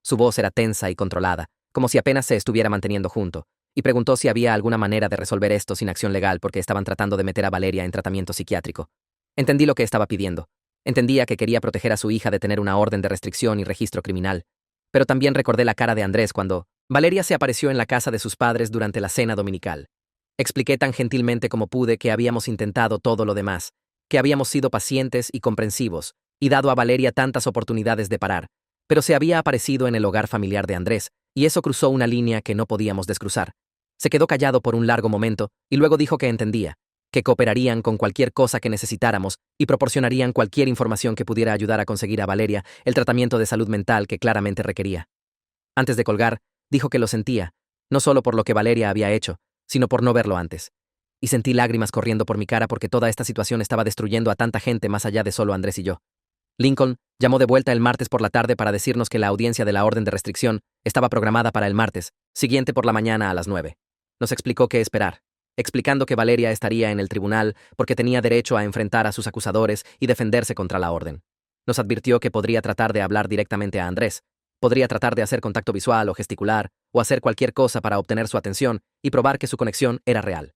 Su voz era tensa y controlada, como si apenas se estuviera manteniendo junto, y preguntó si había alguna manera de resolver esto sin acción legal porque estaban tratando de meter a Valeria en tratamiento psiquiátrico. Entendí lo que estaba pidiendo. Entendía que quería proteger a su hija de tener una orden de restricción y registro criminal. Pero también recordé la cara de Andrés cuando Valeria se apareció en la casa de sus padres durante la cena dominical. Expliqué tan gentilmente como pude que habíamos intentado todo lo demás, que habíamos sido pacientes y comprensivos, y dado a Valeria tantas oportunidades de parar, pero se había aparecido en el hogar familiar de Andrés, y eso cruzó una línea que no podíamos descruzar. Se quedó callado por un largo momento, y luego dijo que entendía, que cooperarían con cualquier cosa que necesitáramos y proporcionarían cualquier información que pudiera ayudar a conseguir a Valeria el tratamiento de salud mental que claramente requería. Antes de colgar, dijo que lo sentía, no solo por lo que Valeria había hecho, sino por no verlo antes. Y sentí lágrimas corriendo por mi cara porque toda esta situación estaba destruyendo a tanta gente más allá de solo Andrés y yo. Lincoln llamó de vuelta el martes por la tarde para decirnos que la audiencia de la orden de restricción estaba programada para el martes, siguiente por la mañana a las 9. Nos explicó qué esperar, explicando que Valeria estaría en el tribunal porque tenía derecho a enfrentar a sus acusadores y defenderse contra la orden. Nos advirtió que podría tratar de hablar directamente a Andrés, podría tratar de hacer contacto visual o gesticular, o hacer cualquier cosa para obtener su atención y probar que su conexión era real.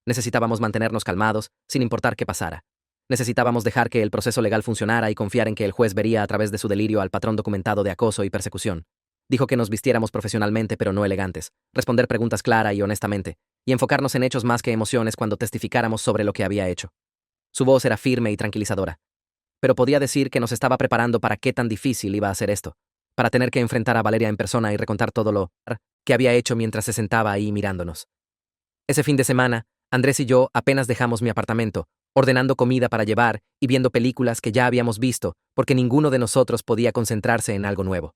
Necesitábamos mantenernos calmados, sin importar qué pasara. Necesitábamos dejar que el proceso legal funcionara y confiar en que el juez vería a través de su delirio al patrón documentado de acoso y persecución. Dijo que nos vistiéramos profesionalmente pero no elegantes, responder preguntas clara y honestamente, y enfocarnos en hechos más que emociones cuando testificáramos sobre lo que había hecho. Su voz era firme y tranquilizadora. Pero podía decir que nos estaba preparando para qué tan difícil iba a ser esto, para tener que enfrentar a Valeria en persona y recontar todo lo que había hecho mientras se sentaba ahí mirándonos. Ese fin de semana, Andrés y yo apenas dejamos mi apartamento, ordenando comida para llevar y viendo películas que ya habíamos visto, porque ninguno de nosotros podía concentrarse en algo nuevo.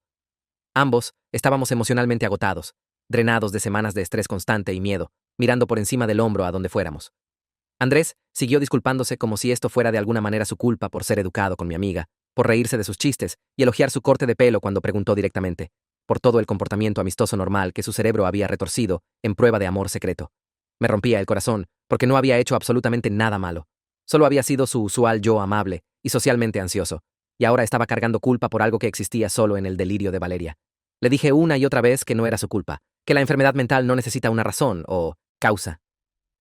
Ambos estábamos emocionalmente agotados, drenados de semanas de estrés constante y miedo, mirando por encima del hombro a donde fuéramos. Andrés siguió disculpándose como si esto fuera de alguna manera su culpa por ser educado con mi amiga, por reírse de sus chistes y elogiar su corte de pelo cuando preguntó directamente, por todo el comportamiento amistoso normal que su cerebro había retorcido en prueba de amor secreto. Me rompía el corazón, porque no había hecho absolutamente nada malo. Solo había sido su usual yo amable y socialmente ansioso, y ahora estaba cargando culpa por algo que existía solo en el delirio de Valeria. Le dije una y otra vez que no era su culpa, que la enfermedad mental no necesita una razón o causa.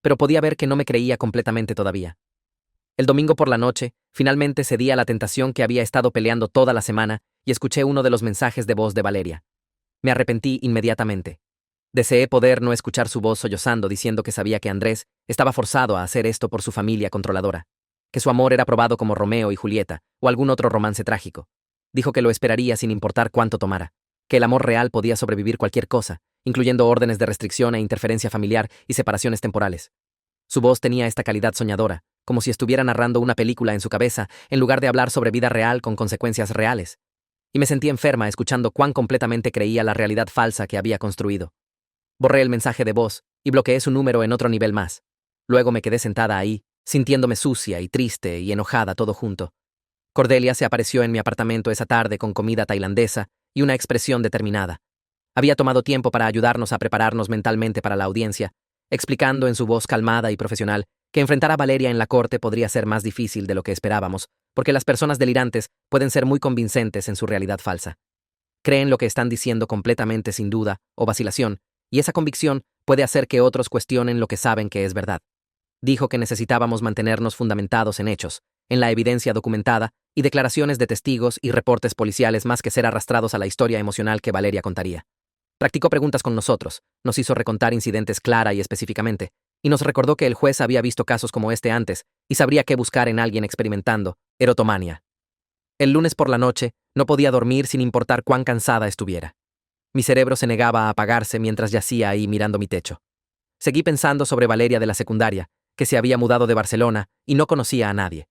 Pero podía ver que no me creía completamente todavía. El domingo por la noche, finalmente cedí a la tentación que había estado peleando toda la semana y escuché uno de los mensajes de voz de Valeria. Me arrepentí inmediatamente. Deseé poder no escuchar su voz sollozando diciendo que sabía que Andrés estaba forzado a hacer esto por su familia controladora, que su amor era probado como Romeo y Julieta o algún otro romance trágico. Dijo que lo esperaría sin importar cuánto tomara, que el amor real podía sobrevivir cualquier cosa, incluyendo órdenes de restricción e interferencia familiar y separaciones temporales. Su voz tenía esta calidad soñadora, como si estuviera narrando una película en su cabeza, en lugar de hablar sobre vida real con consecuencias reales. Y me sentí enferma escuchando cuán completamente creía la realidad falsa que había construido. Borré el mensaje de voz y bloqueé su número en otro nivel más. Luego me quedé sentada ahí, sintiéndome sucia y triste y enojada todo junto. Cordelia se apareció en mi apartamento esa tarde con comida tailandesa y una expresión determinada. Había tomado tiempo para ayudarnos a prepararnos mentalmente para la audiencia, explicando en su voz calmada y profesional que enfrentar a Valeria en la corte podría ser más difícil de lo que esperábamos, porque las personas delirantes pueden ser muy convincentes en su realidad falsa. Creen lo que están diciendo completamente sin duda o vacilación, y esa convicción puede hacer que otros cuestionen lo que saben que es verdad. Dijo que necesitábamos mantenernos fundamentados en hechos, en la evidencia documentada y declaraciones de testigos y reportes policiales más que ser arrastrados a la historia emocional que Valeria contaría. Practicó preguntas con nosotros, nos hizo recontar incidentes clara y específicamente, y nos recordó que el juez había visto casos como este antes y sabría qué buscar en alguien experimentando erotomania. El lunes por la noche no podía dormir sin importar cuán cansada estuviera. Mi cerebro se negaba a apagarse mientras yacía ahí mirando mi techo. Seguí pensando sobre Valeria de la secundaria, que se había mudado de Barcelona y no conocía a nadie.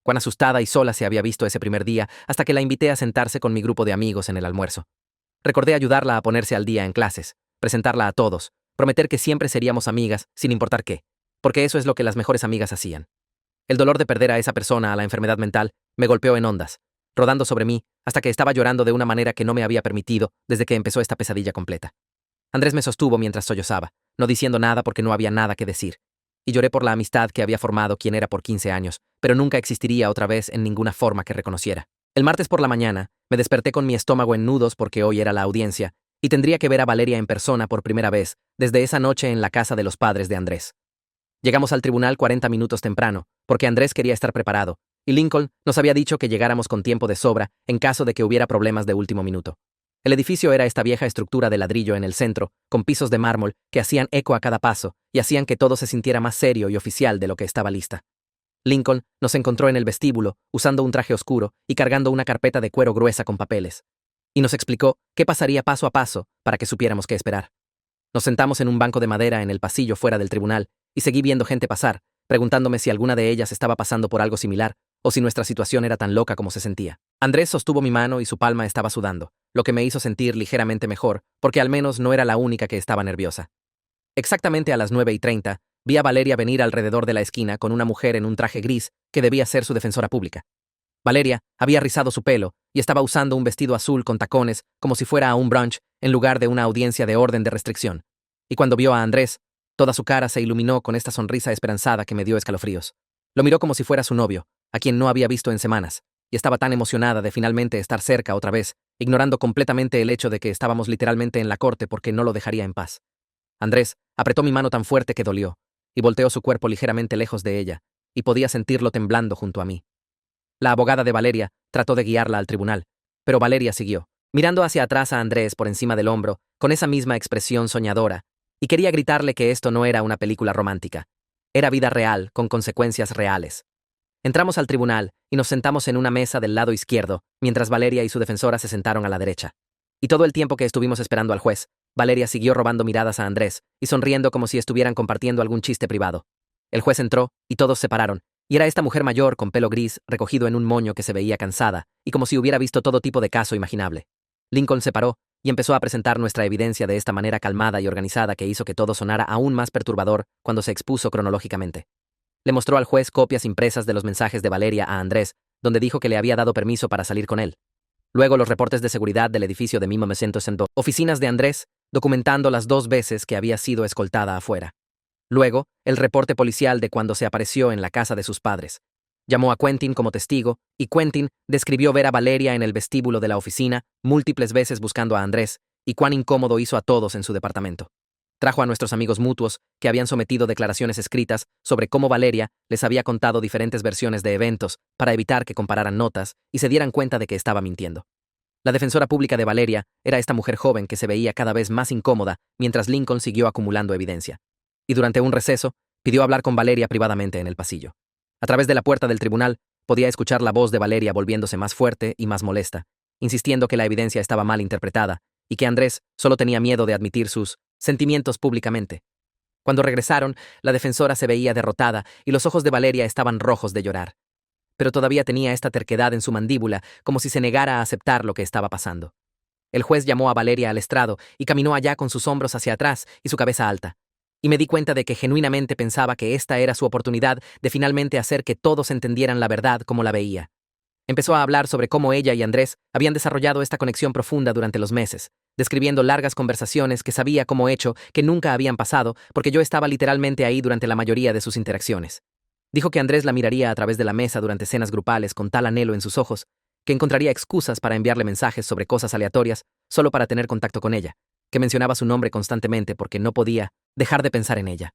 Cuán asustada y sola se había visto ese primer día hasta que la invité a sentarse con mi grupo de amigos en el almuerzo. Recordé ayudarla a ponerse al día en clases, presentarla a todos, prometer que siempre seríamos amigas, sin importar qué, porque eso es lo que las mejores amigas hacían. El dolor de perder a esa persona a la enfermedad mental me golpeó en ondas, rodando sobre mí hasta que estaba llorando de una manera que no me había permitido desde que empezó esta pesadilla completa. Andrés me sostuvo mientras sollozaba, no diciendo nada porque no había nada que decir, y lloré por la amistad que había formado quien era por 15 años, pero nunca existiría otra vez en ninguna forma que reconociera. El martes por la mañana, me desperté con mi estómago en nudos porque hoy era la audiencia, y tendría que ver a Valeria en persona por primera vez, desde esa noche en la casa de los padres de Andrés. Llegamos al tribunal 40 minutos temprano, porque Andrés quería estar preparado, y Lincoln nos había dicho que llegáramos con tiempo de sobra en caso de que hubiera problemas de último minuto. El edificio era esta vieja estructura de ladrillo en el centro, con pisos de mármol que hacían eco a cada paso y hacían que todo se sintiera más serio y oficial de lo que estaba lista. Lincoln nos encontró en el vestíbulo, usando un traje oscuro y cargando una carpeta de cuero gruesa con papeles. Y nos explicó qué pasaría paso a paso para que supiéramos qué esperar. Nos sentamos en un banco de madera en el pasillo fuera del tribunal y seguí viendo gente pasar, preguntándome si alguna de ellas estaba pasando por algo similar o si nuestra situación era tan loca como se sentía. Andrés sostuvo mi mano y su palma estaba sudando, lo que me hizo sentir ligeramente mejor, porque al menos no era la única que estaba nerviosa. Exactamente a las 9:30, vi a Valeria venir alrededor de la esquina con una mujer en un traje gris que debía ser su defensora pública. Valeria había rizado su pelo y estaba usando un vestido azul con tacones como si fuera a un brunch en lugar de una audiencia de orden de restricción. Y cuando vio a Andrés, toda su cara se iluminó con esta sonrisa esperanzada que me dio escalofríos. Lo miró como si fuera su novio, a quien no había visto en semanas, y estaba tan emocionada de finalmente estar cerca otra vez, ignorando completamente el hecho de que estábamos literalmente en la corte porque no lo dejaría en paz. Andrés apretó mi mano tan fuerte que dolió, y volteó su cuerpo ligeramente lejos de ella, y podía sentirlo temblando junto a mí. La abogada de Valeria trató de guiarla al tribunal, pero Valeria siguió, mirando hacia atrás a Andrés por encima del hombro, con esa misma expresión soñadora, y quería gritarle que esto no era una película romántica. Era vida real, con consecuencias reales. Entramos al tribunal y nos sentamos en una mesa del lado izquierdo, mientras Valeria y su defensora se sentaron a la derecha. Y todo el tiempo que estuvimos esperando al juez, Valeria siguió robando miradas a Andrés y sonriendo como si estuvieran compartiendo algún chiste privado. El juez entró y todos se pararon, y era esta mujer mayor con pelo gris recogido en un moño que se veía cansada y como si hubiera visto todo tipo de caso imaginable. Lincoln se paró y empezó a presentar nuestra evidencia de esta manera calmada y organizada que hizo que todo sonara aún más perturbador cuando se expuso cronológicamente. Le mostró al juez copias impresas de los mensajes de Valeria a Andrés, donde dijo que le había dado permiso para salir con él. Luego los reportes de seguridad del edificio de 1900 oficinas de Andrés, documentando las 2 veces que había sido escoltada afuera. Luego, el reporte policial de cuando se apareció en la casa de sus padres. Llamó a Quentin como testigo, y Quentin describió ver a Valeria en el vestíbulo de la oficina múltiples veces buscando a Andrés, y cuán incómodo hizo a todos en su departamento. Trajo a nuestros amigos mutuos, que habían sometido declaraciones escritas sobre cómo Valeria les había contado diferentes versiones de eventos para evitar que compararan notas y se dieran cuenta de que estaba mintiendo. La defensora pública de Valeria era esta mujer joven que se veía cada vez más incómoda mientras Lincoln siguió acumulando evidencia. Y durante un receso, pidió hablar con Valeria privadamente en el pasillo. A través de la puerta del tribunal, podía escuchar la voz de Valeria volviéndose más fuerte y más molesta, insistiendo que la evidencia estaba mal interpretada y que Andrés solo tenía miedo de admitir sus sentimientos públicamente. Cuando regresaron, la defensora se veía derrotada y los ojos de Valeria estaban rojos de llorar. Pero todavía tenía esta terquedad en su mandíbula, como si se negara a aceptar lo que estaba pasando. El juez llamó a Valeria al estrado y caminó allá con sus hombros hacia atrás y su cabeza alta. Y me di cuenta de que genuinamente pensaba que esta era su oportunidad de finalmente hacer que todos entendieran la verdad como la veía. Empezó a hablar sobre cómo ella y Andrés habían desarrollado esta conexión profunda durante los meses, describiendo largas conversaciones que sabía como hecho que nunca habían pasado porque yo estaba literalmente ahí durante la mayoría de sus interacciones. Dijo que Andrés la miraría a través de la mesa durante cenas grupales con tal anhelo en sus ojos, que encontraría excusas para enviarle mensajes sobre cosas aleatorias solo para tener contacto con ella, que mencionaba su nombre constantemente porque no podía dejar de pensar en ella.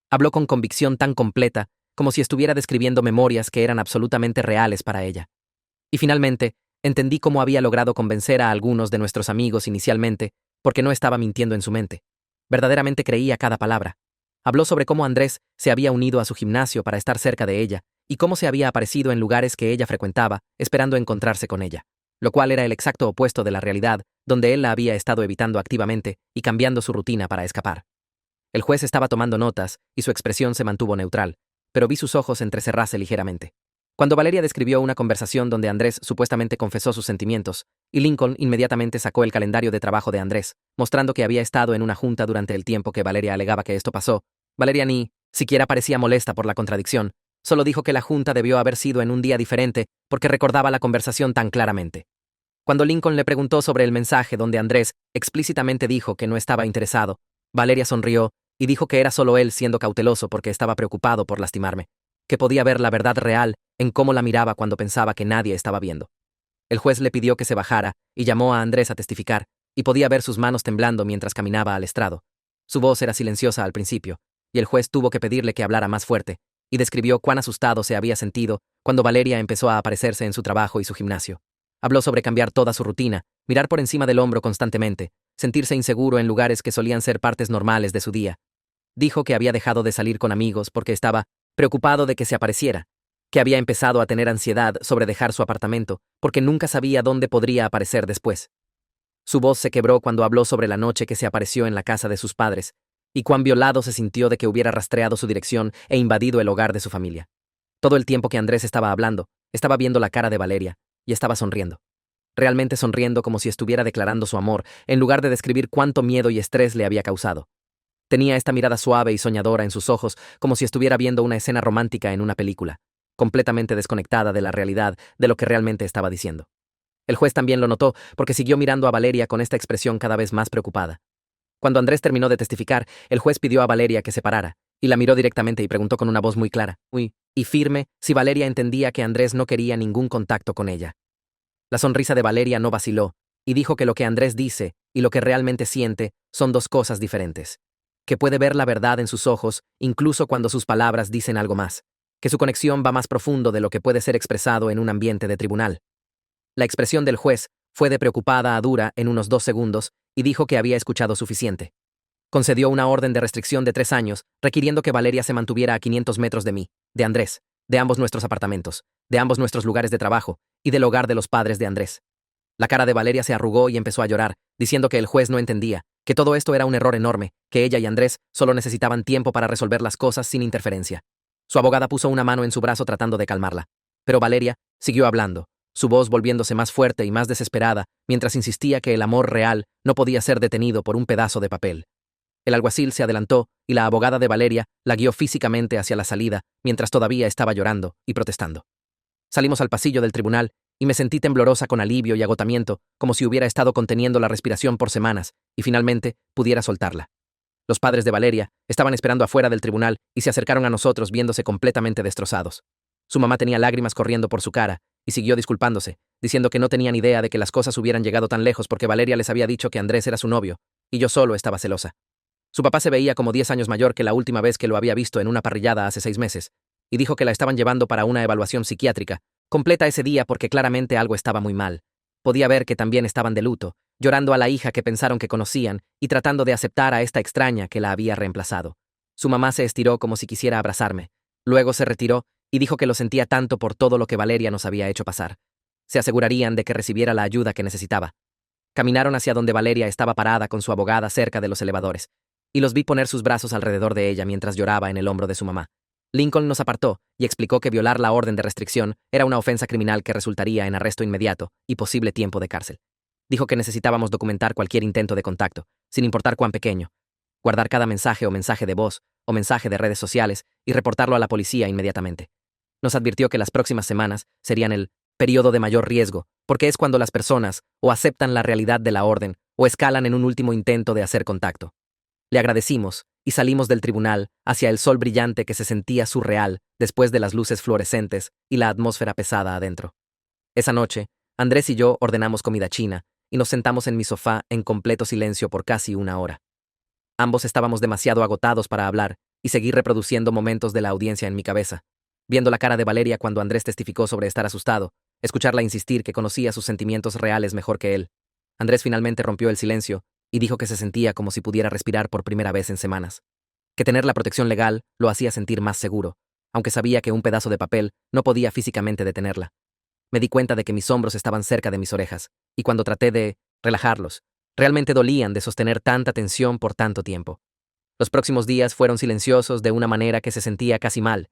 Habló con convicción tan completa como si estuviera describiendo memorias que eran absolutamente reales para ella. Y finalmente, entendí cómo había logrado convencer a algunos de nuestros amigos inicialmente, porque no estaba mintiendo en su mente. Verdaderamente creía cada palabra. Habló sobre cómo Andrés se había unido a su gimnasio para estar cerca de ella, y cómo se había aparecido en lugares que ella frecuentaba, esperando encontrarse con ella, lo cual era el exacto opuesto de la realidad, donde él la había estado evitando activamente y cambiando su rutina para escapar. El juez estaba tomando notas, y su expresión se mantuvo neutral, pero vi sus ojos entrecerrarse ligeramente. Cuando Valeria describió una conversación donde Andrés supuestamente confesó sus sentimientos, y Lincoln inmediatamente sacó el calendario de trabajo de Andrés, mostrando que había estado en una junta durante el tiempo que Valeria alegaba que esto pasó, Valeria ni siquiera parecía molesta por la contradicción, solo dijo que la junta debió haber sido en un día diferente porque recordaba la conversación tan claramente. Cuando Lincoln le preguntó sobre el mensaje donde Andrés explícitamente dijo que no estaba interesado, Valeria sonrió y dijo que era solo él siendo cauteloso porque estaba preocupado por lastimarme, que podía ver la verdad real en cómo la miraba cuando pensaba que nadie estaba viendo. El juez le pidió que se bajara y llamó a Andrés a testificar, y podía ver sus manos temblando mientras caminaba al estrado. Su voz era silenciosa al principio, y el juez tuvo que pedirle que hablara más fuerte, y describió cuán asustado se había sentido cuando Valeria empezó a aparecerse en su trabajo y su gimnasio. Habló sobre cambiar toda su rutina, mirar por encima del hombro constantemente, sentirse inseguro en lugares que solían ser partes normales de su día. Dijo que había dejado de salir con amigos porque estaba preocupado de que se apareciera, que había empezado a tener ansiedad sobre dejar su apartamento porque nunca sabía dónde podría aparecer después. Su voz se quebró cuando habló sobre la noche que se apareció en la casa de sus padres, y cuán violado se sintió de que hubiera rastreado su dirección e invadido el hogar de su familia. Todo el tiempo que Andrés estaba hablando, estaba viendo la cara de Valeria, y estaba sonriendo. Realmente sonriendo como si estuviera declarando su amor, en lugar de describir cuánto miedo y estrés le había causado. Tenía esta mirada suave y soñadora en sus ojos, como si estuviera viendo una escena romántica en una película, completamente desconectada de la realidad de lo que realmente estaba diciendo. El juez también lo notó, porque siguió mirando a Valeria con esta expresión cada vez más preocupada. Cuando Andrés terminó de testificar, el juez pidió a Valeria que se parara, y la miró directamente y preguntó con una voz muy clara, y firme, si Valeria entendía que Andrés no quería ningún contacto con ella. La sonrisa de Valeria no vaciló, y dijo que lo que Andrés dice y lo que realmente siente son dos cosas diferentes, que puede ver la verdad en sus ojos, incluso cuando sus palabras dicen algo más, que su conexión va más profundo de lo que puede ser expresado en un ambiente de tribunal. La expresión del juez fue de preocupada a dura en unos 2 segundos y dijo que había escuchado suficiente. Concedió una orden de restricción de 3 años, requiriendo que Valeria se mantuviera a 500 metros de mí, de Andrés, de ambos nuestros apartamentos, de ambos nuestros lugares de trabajo y del hogar de los padres de Andrés. La cara de Valeria se arrugó y empezó a llorar, diciendo que el juez no entendía, que todo esto era un error enorme, que ella y Andrés solo necesitaban tiempo para resolver las cosas sin interferencia. Su abogada puso una mano en su brazo tratando de calmarla. Pero Valeria siguió hablando, su voz volviéndose más fuerte y más desesperada, mientras insistía que el amor real no podía ser detenido por un pedazo de papel. El alguacil se adelantó y la abogada de Valeria la guió físicamente hacia la salida, mientras todavía estaba llorando y protestando. Salimos al pasillo del tribunal y me sentí temblorosa con alivio y agotamiento, como si hubiera estado conteniendo la respiración por semanas, y finalmente pudiera soltarla. Los padres de Valeria estaban esperando afuera del tribunal y se acercaron a nosotros viéndose completamente destrozados. Su mamá tenía lágrimas corriendo por su cara y siguió disculpándose, diciendo que no tenían idea de que las cosas hubieran llegado tan lejos porque Valeria les había dicho que Andrés era su novio, y yo solo estaba celosa. Su papá se veía como 10 años mayor que la última vez que lo había visto en una parrillada hace 6 meses, y dijo que la estaban llevando para una evaluación psiquiátrica, completa ese día porque claramente algo estaba muy mal. Podía ver que también estaban de luto, llorando a la hija que pensaron que conocían y tratando de aceptar a esta extraña que la había reemplazado. Su mamá se estiró como si quisiera abrazarme. Luego se retiró y dijo que lo sentía tanto por todo lo que Valeria nos había hecho pasar. Se asegurarían de que recibiera la ayuda que necesitaba. Caminaron hacia donde Valeria estaba parada con su abogada cerca de los elevadores, y los vi poner sus brazos alrededor de ella mientras lloraba en el hombro de su mamá. Lincoln nos apartó y explicó que violar la orden de restricción era una ofensa criminal que resultaría en arresto inmediato y posible tiempo de cárcel. Dijo que necesitábamos documentar cualquier intento de contacto, sin importar cuán pequeño, guardar cada mensaje o mensaje de voz o mensaje de redes sociales y reportarlo a la policía inmediatamente. Nos advirtió que las próximas semanas serían el periodo de mayor riesgo, porque es cuando las personas o aceptan la realidad de la orden o escalan en un último intento de hacer contacto. Le agradecimos y salimos del tribunal hacia el sol brillante que se sentía surreal después de las luces fluorescentes y la atmósfera pesada adentro. Esa noche, Andrés y yo ordenamos comida china y nos sentamos en mi sofá en completo silencio por casi una hora. Ambos estábamos demasiado agotados para hablar y seguir reproduciendo momentos de la audiencia en mi cabeza. Viendo la cara de Valeria cuando Andrés testificó sobre estar asustado, escucharla insistir que conocía sus sentimientos reales mejor que él. Andrés finalmente rompió el silencio y dijo que se sentía como si pudiera respirar por primera vez en semanas. Que tener la protección legal lo hacía sentir más seguro, aunque sabía que un pedazo de papel no podía físicamente detenerla. Me di cuenta de que mis hombros estaban cerca de mis orejas, y cuando traté de relajarlos, realmente dolían de sostener tanta tensión por tanto tiempo. Los próximos días fueron silenciosos de una manera que se sentía casi mal.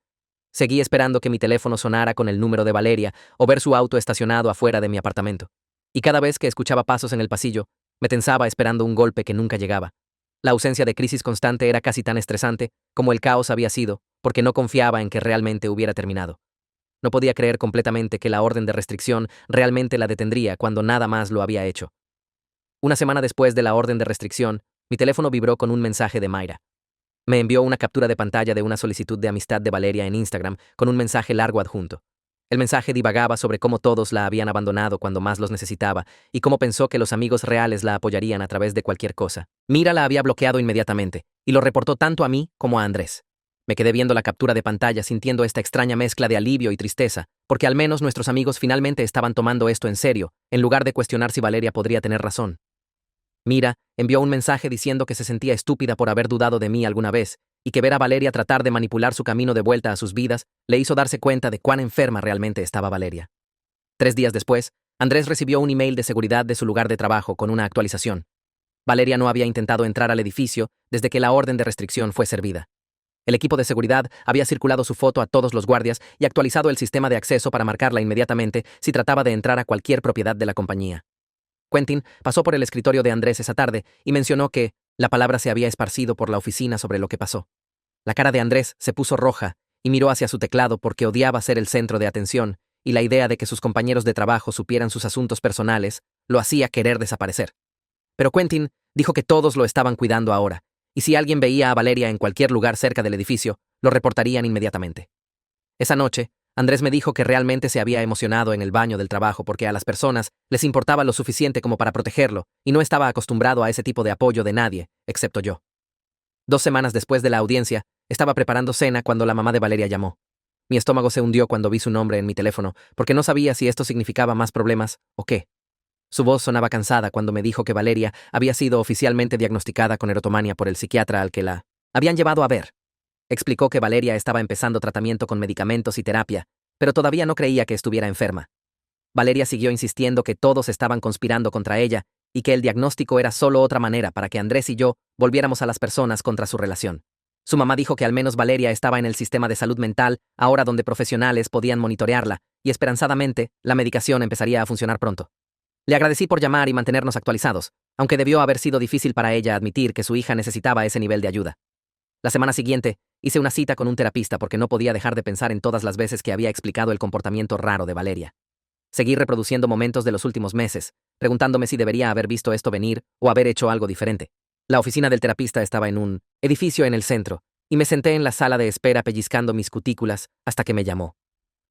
Seguí esperando que mi teléfono sonara con el número de Valeria o ver su auto estacionado afuera de mi apartamento. Y cada vez que escuchaba pasos en el pasillo, me tensaba esperando un golpe que nunca llegaba. La ausencia de crisis constante era casi tan estresante como el caos había sido, porque no confiaba en que realmente hubiera terminado. No podía creer completamente que la orden de restricción realmente la detendría cuando nada más lo había hecho. Una semana después de la orden de restricción, mi teléfono vibró con un mensaje de Mayra. Me envió una captura de pantalla de una solicitud de amistad de Valeria en Instagram con un mensaje largo adjunto. El mensaje divagaba sobre cómo todos la habían abandonado cuando más los necesitaba y cómo pensó que los amigos reales la apoyarían a través de cualquier cosa. Mira la había bloqueado inmediatamente y lo reportó tanto a mí como a Andrés. Me quedé viendo la captura de pantalla sintiendo esta extraña mezcla de alivio y tristeza, porque al menos nuestros amigos finalmente estaban tomando esto en serio, en lugar de cuestionar si Valeria podría tener razón. Mira envió un mensaje diciendo que se sentía estúpida por haber dudado de mí alguna vez, y que ver a Valeria tratar de manipular su camino de vuelta a sus vidas le hizo darse cuenta de cuán enferma realmente estaba Valeria. 3 días después, Andrés recibió un email de seguridad de su lugar de trabajo con una actualización. Valeria no había intentado entrar al edificio desde que la orden de restricción fue servida. El equipo de seguridad había circulado su foto a todos los guardias y actualizado el sistema de acceso para marcarla inmediatamente si trataba de entrar a cualquier propiedad de la compañía. Quentin pasó por el escritorio de Andrés esa tarde y mencionó que la palabra se había esparcido por la oficina sobre lo que pasó. La cara de Andrés se puso roja y miró hacia su teclado porque odiaba ser el centro de atención, y la idea de que sus compañeros de trabajo supieran sus asuntos personales lo hacía querer desaparecer. Pero Quentin dijo que todos lo estaban cuidando ahora, y si alguien veía a Valeria en cualquier lugar cerca del edificio, lo reportarían inmediatamente. Esa noche, Andrés me dijo que realmente se había emocionado en el baño del trabajo porque a las personas les importaba lo suficiente como para protegerlo y no estaba acostumbrado a ese tipo de apoyo de nadie, excepto yo. 2 semanas después de la audiencia, estaba preparando cena cuando la mamá de Valeria llamó. Mi estómago se hundió cuando vi su nombre en mi teléfono, porque no sabía si esto significaba más problemas o qué. Su voz sonaba cansada cuando me dijo que Valeria había sido oficialmente diagnosticada con erotomania por el psiquiatra al que la habían llevado a ver. Explicó que Valeria estaba empezando tratamiento con medicamentos y terapia, pero todavía no creía que estuviera enferma. Valeria siguió insistiendo que todos estaban conspirando contra ella y que el diagnóstico era solo otra manera para que Andrés y yo volviéramos a las personas contra su relación. Su mamá dijo que al menos Valeria estaba en el sistema de salud mental, ahora donde profesionales podían monitorearla, y esperanzadamente, la medicación empezaría a funcionar pronto. Le agradecí por llamar y mantenernos actualizados, aunque debió haber sido difícil para ella admitir que su hija necesitaba ese nivel de ayuda. La semana siguiente, hice una cita con un terapista porque no podía dejar de pensar en todas las veces que había explicado el comportamiento raro de Valeria. Seguí reproduciendo momentos de los últimos meses, preguntándome si debería haber visto esto venir o haber hecho algo diferente. La oficina del terapista estaba en un edificio en el centro, y me senté en la sala de espera pellizcando mis cutículas hasta que me llamó.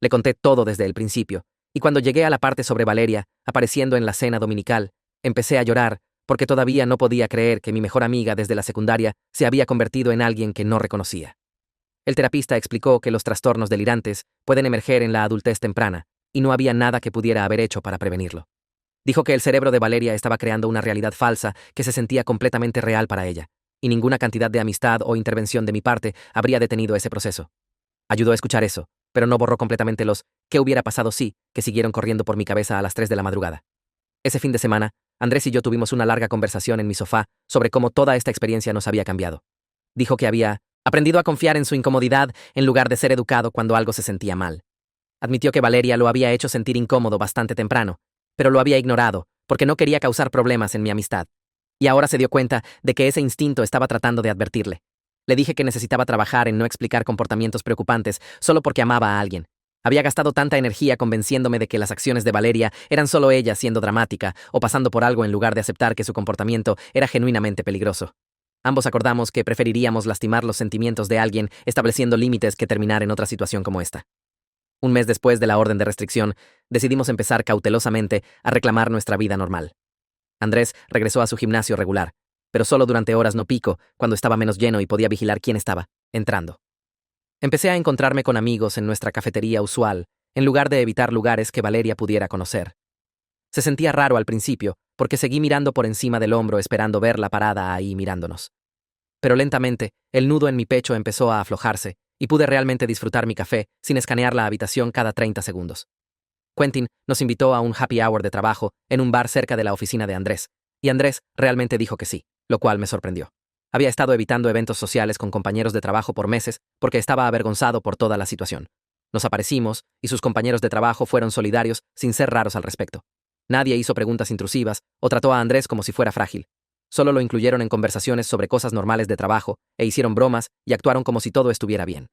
Le conté todo desde el principio, y cuando llegué a la parte sobre Valeria, apareciendo en la cena dominical, empecé a llorar porque todavía no podía creer que mi mejor amiga desde la secundaria se había convertido en alguien que no reconocía. El terapista explicó que los trastornos delirantes pueden emerger en la adultez temprana, y no había nada que pudiera haber hecho para prevenirlo. Dijo que el cerebro de Valeria estaba creando una realidad falsa que se sentía completamente real para ella, y ninguna cantidad de amistad o intervención de mi parte habría detenido ese proceso. Ayudó a escuchar eso, pero no borró completamente los «¿qué hubiera pasado si?» que siguieron corriendo por mi cabeza a las 3 de la madrugada. Ese fin de semana, Andrés y yo tuvimos una larga conversación en mi sofá sobre cómo toda esta experiencia nos había cambiado. Dijo que había aprendido a confiar en su incomodidad en lugar de ser educado cuando algo se sentía mal. Admitió que Valeria lo había hecho sentir incómodo bastante temprano, pero lo había ignorado porque no quería causar problemas en mi amistad. Y ahora se dio cuenta de que ese instinto estaba tratando de advertirle. Le dije que necesitaba trabajar en no explicar comportamientos preocupantes solo porque amaba a alguien. Había gastado tanta energía convenciéndome de que las acciones de Valeria eran solo ella siendo dramática o pasando por algo en lugar de aceptar que su comportamiento era genuinamente peligroso. Ambos acordamos que preferiríamos lastimar los sentimientos de alguien estableciendo límites que terminar en otra situación como esta. Un mes después de la orden de restricción, decidimos empezar cautelosamente a reclamar nuestra vida normal. Andrés regresó a su gimnasio regular, pero solo durante horas no pico, cuando estaba menos lleno y podía vigilar quién estaba entrando. Empecé a encontrarme con amigos en nuestra cafetería usual, en lugar de evitar lugares que Valeria pudiera conocer. Se sentía raro al principio, porque seguí mirando por encima del hombro esperando verla parada ahí mirándonos. Pero lentamente, el nudo en mi pecho empezó a aflojarse, y pude realmente disfrutar mi café sin escanear la habitación cada 30 segundos. Quentin nos invitó a un happy hour de trabajo en un bar cerca de la oficina de Andrés, y Andrés realmente dijo que sí, lo cual me sorprendió. Había estado evitando eventos sociales con compañeros de trabajo por meses porque estaba avergonzado por toda la situación. Nos aparecimos, y sus compañeros de trabajo fueron solidarios sin ser raros al respecto. Nadie hizo preguntas intrusivas o trató a Andrés como si fuera frágil. Solo lo incluyeron en conversaciones sobre cosas normales de trabajo e hicieron bromas y actuaron como si todo estuviera bien.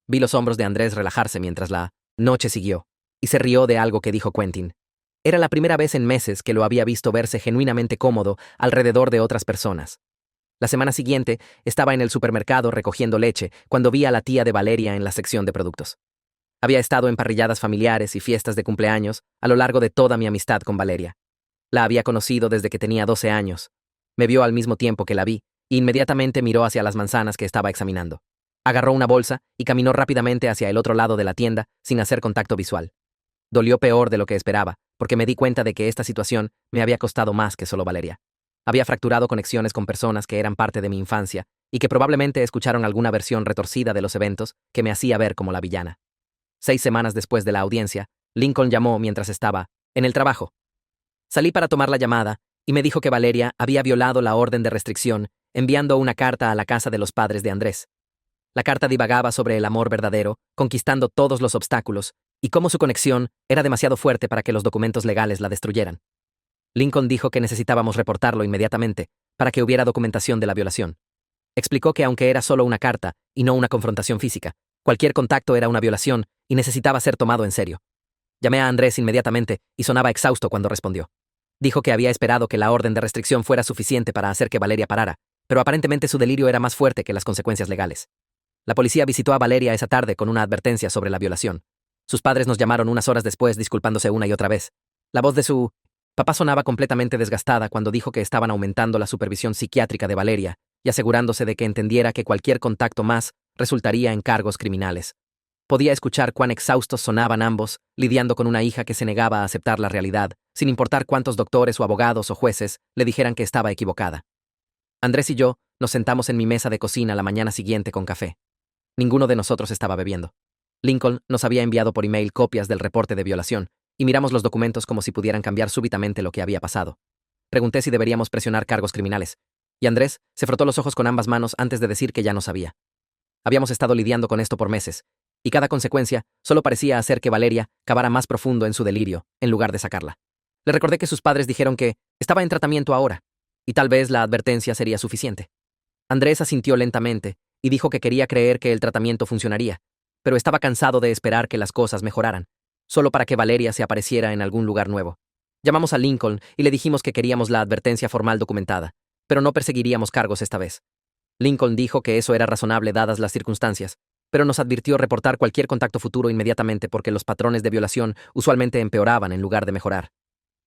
Vi los hombros de Andrés relajarse mientras la noche siguió, y se rió de algo que dijo Quentin. Era la primera vez en meses que lo había visto verse genuinamente cómodo alrededor de otras personas. La semana siguiente, estaba en el supermercado recogiendo leche cuando vi a la tía de Valeria en la sección de productos. Había estado en parrilladas familiares y fiestas de cumpleaños a lo largo de toda mi amistad con Valeria. La había conocido desde que tenía 12 años. Me vio al mismo tiempo que la vi, e inmediatamente miró hacia las manzanas que estaba examinando. Agarró una bolsa y caminó rápidamente hacia el otro lado de la tienda sin hacer contacto visual. Dolió peor de lo que esperaba, porque me di cuenta de que esta situación me había costado más que solo Valeria. Había fracturado conexiones con personas que eran parte de mi infancia y que probablemente escucharon alguna versión retorcida de los eventos que me hacía ver como la villana. 6 semanas después de la audiencia, Lincoln llamó mientras estaba en el trabajo. Salí para tomar la llamada y me dijo que Valeria había violado la orden de restricción enviando una carta a la casa de los padres de Andrés. La carta divagaba sobre el amor verdadero, conquistando todos los obstáculos, y cómo su conexión era demasiado fuerte para que los documentos legales la destruyeran. Lincoln dijo que necesitábamos reportarlo inmediatamente, para que hubiera documentación de la violación. Explicó que aunque era solo una carta, y no una confrontación física, cualquier contacto era una violación y necesitaba ser tomado en serio. Llamé a Andrés inmediatamente y sonaba exhausto cuando respondió. Dijo que había esperado que la orden de restricción fuera suficiente para hacer que Valeria parara, pero aparentemente su delirio era más fuerte que las consecuencias legales. La policía visitó a Valeria esa tarde con una advertencia sobre la violación. Sus padres nos llamaron unas horas después disculpándose una y otra vez. La voz de su papá sonaba completamente desgastada cuando dijo que estaban aumentando la supervisión psiquiátrica de Valeria y asegurándose de que entendiera que cualquier contacto más resultaría en cargos criminales. Podía escuchar cuán exhaustos sonaban ambos, lidiando con una hija que se negaba a aceptar la realidad, sin importar cuántos doctores o abogados o jueces le dijeran que estaba equivocada. Andrés y yo nos sentamos en mi mesa de cocina la mañana siguiente con café. Ninguno de nosotros estaba bebiendo. Lincoln nos había enviado por email copias del reporte de violación, y miramos los documentos como si pudieran cambiar súbitamente lo que había pasado. Pregunté si deberíamos presionar cargos criminales, y Andrés se frotó los ojos con ambas manos antes de decir que ya no sabía. Habíamos estado lidiando con esto por meses, y cada consecuencia solo parecía hacer que Valeria cavara más profundo en su delirio, en lugar de sacarla. Le recordé que sus padres dijeron que estaba en tratamiento ahora, y tal vez la advertencia sería suficiente. Andrés asintió lentamente y dijo que quería creer que el tratamiento funcionaría, pero estaba cansado de esperar que las cosas mejoraran, solo para que Valeria se apareciera en algún lugar nuevo. Llamamos a Lincoln y le dijimos que queríamos la advertencia formal documentada, pero no perseguiríamos cargos esta vez. Lincoln dijo que eso era razonable dadas las circunstancias, pero nos advirtió reportar cualquier contacto futuro inmediatamente porque los patrones de violación usualmente empeoraban en lugar de mejorar.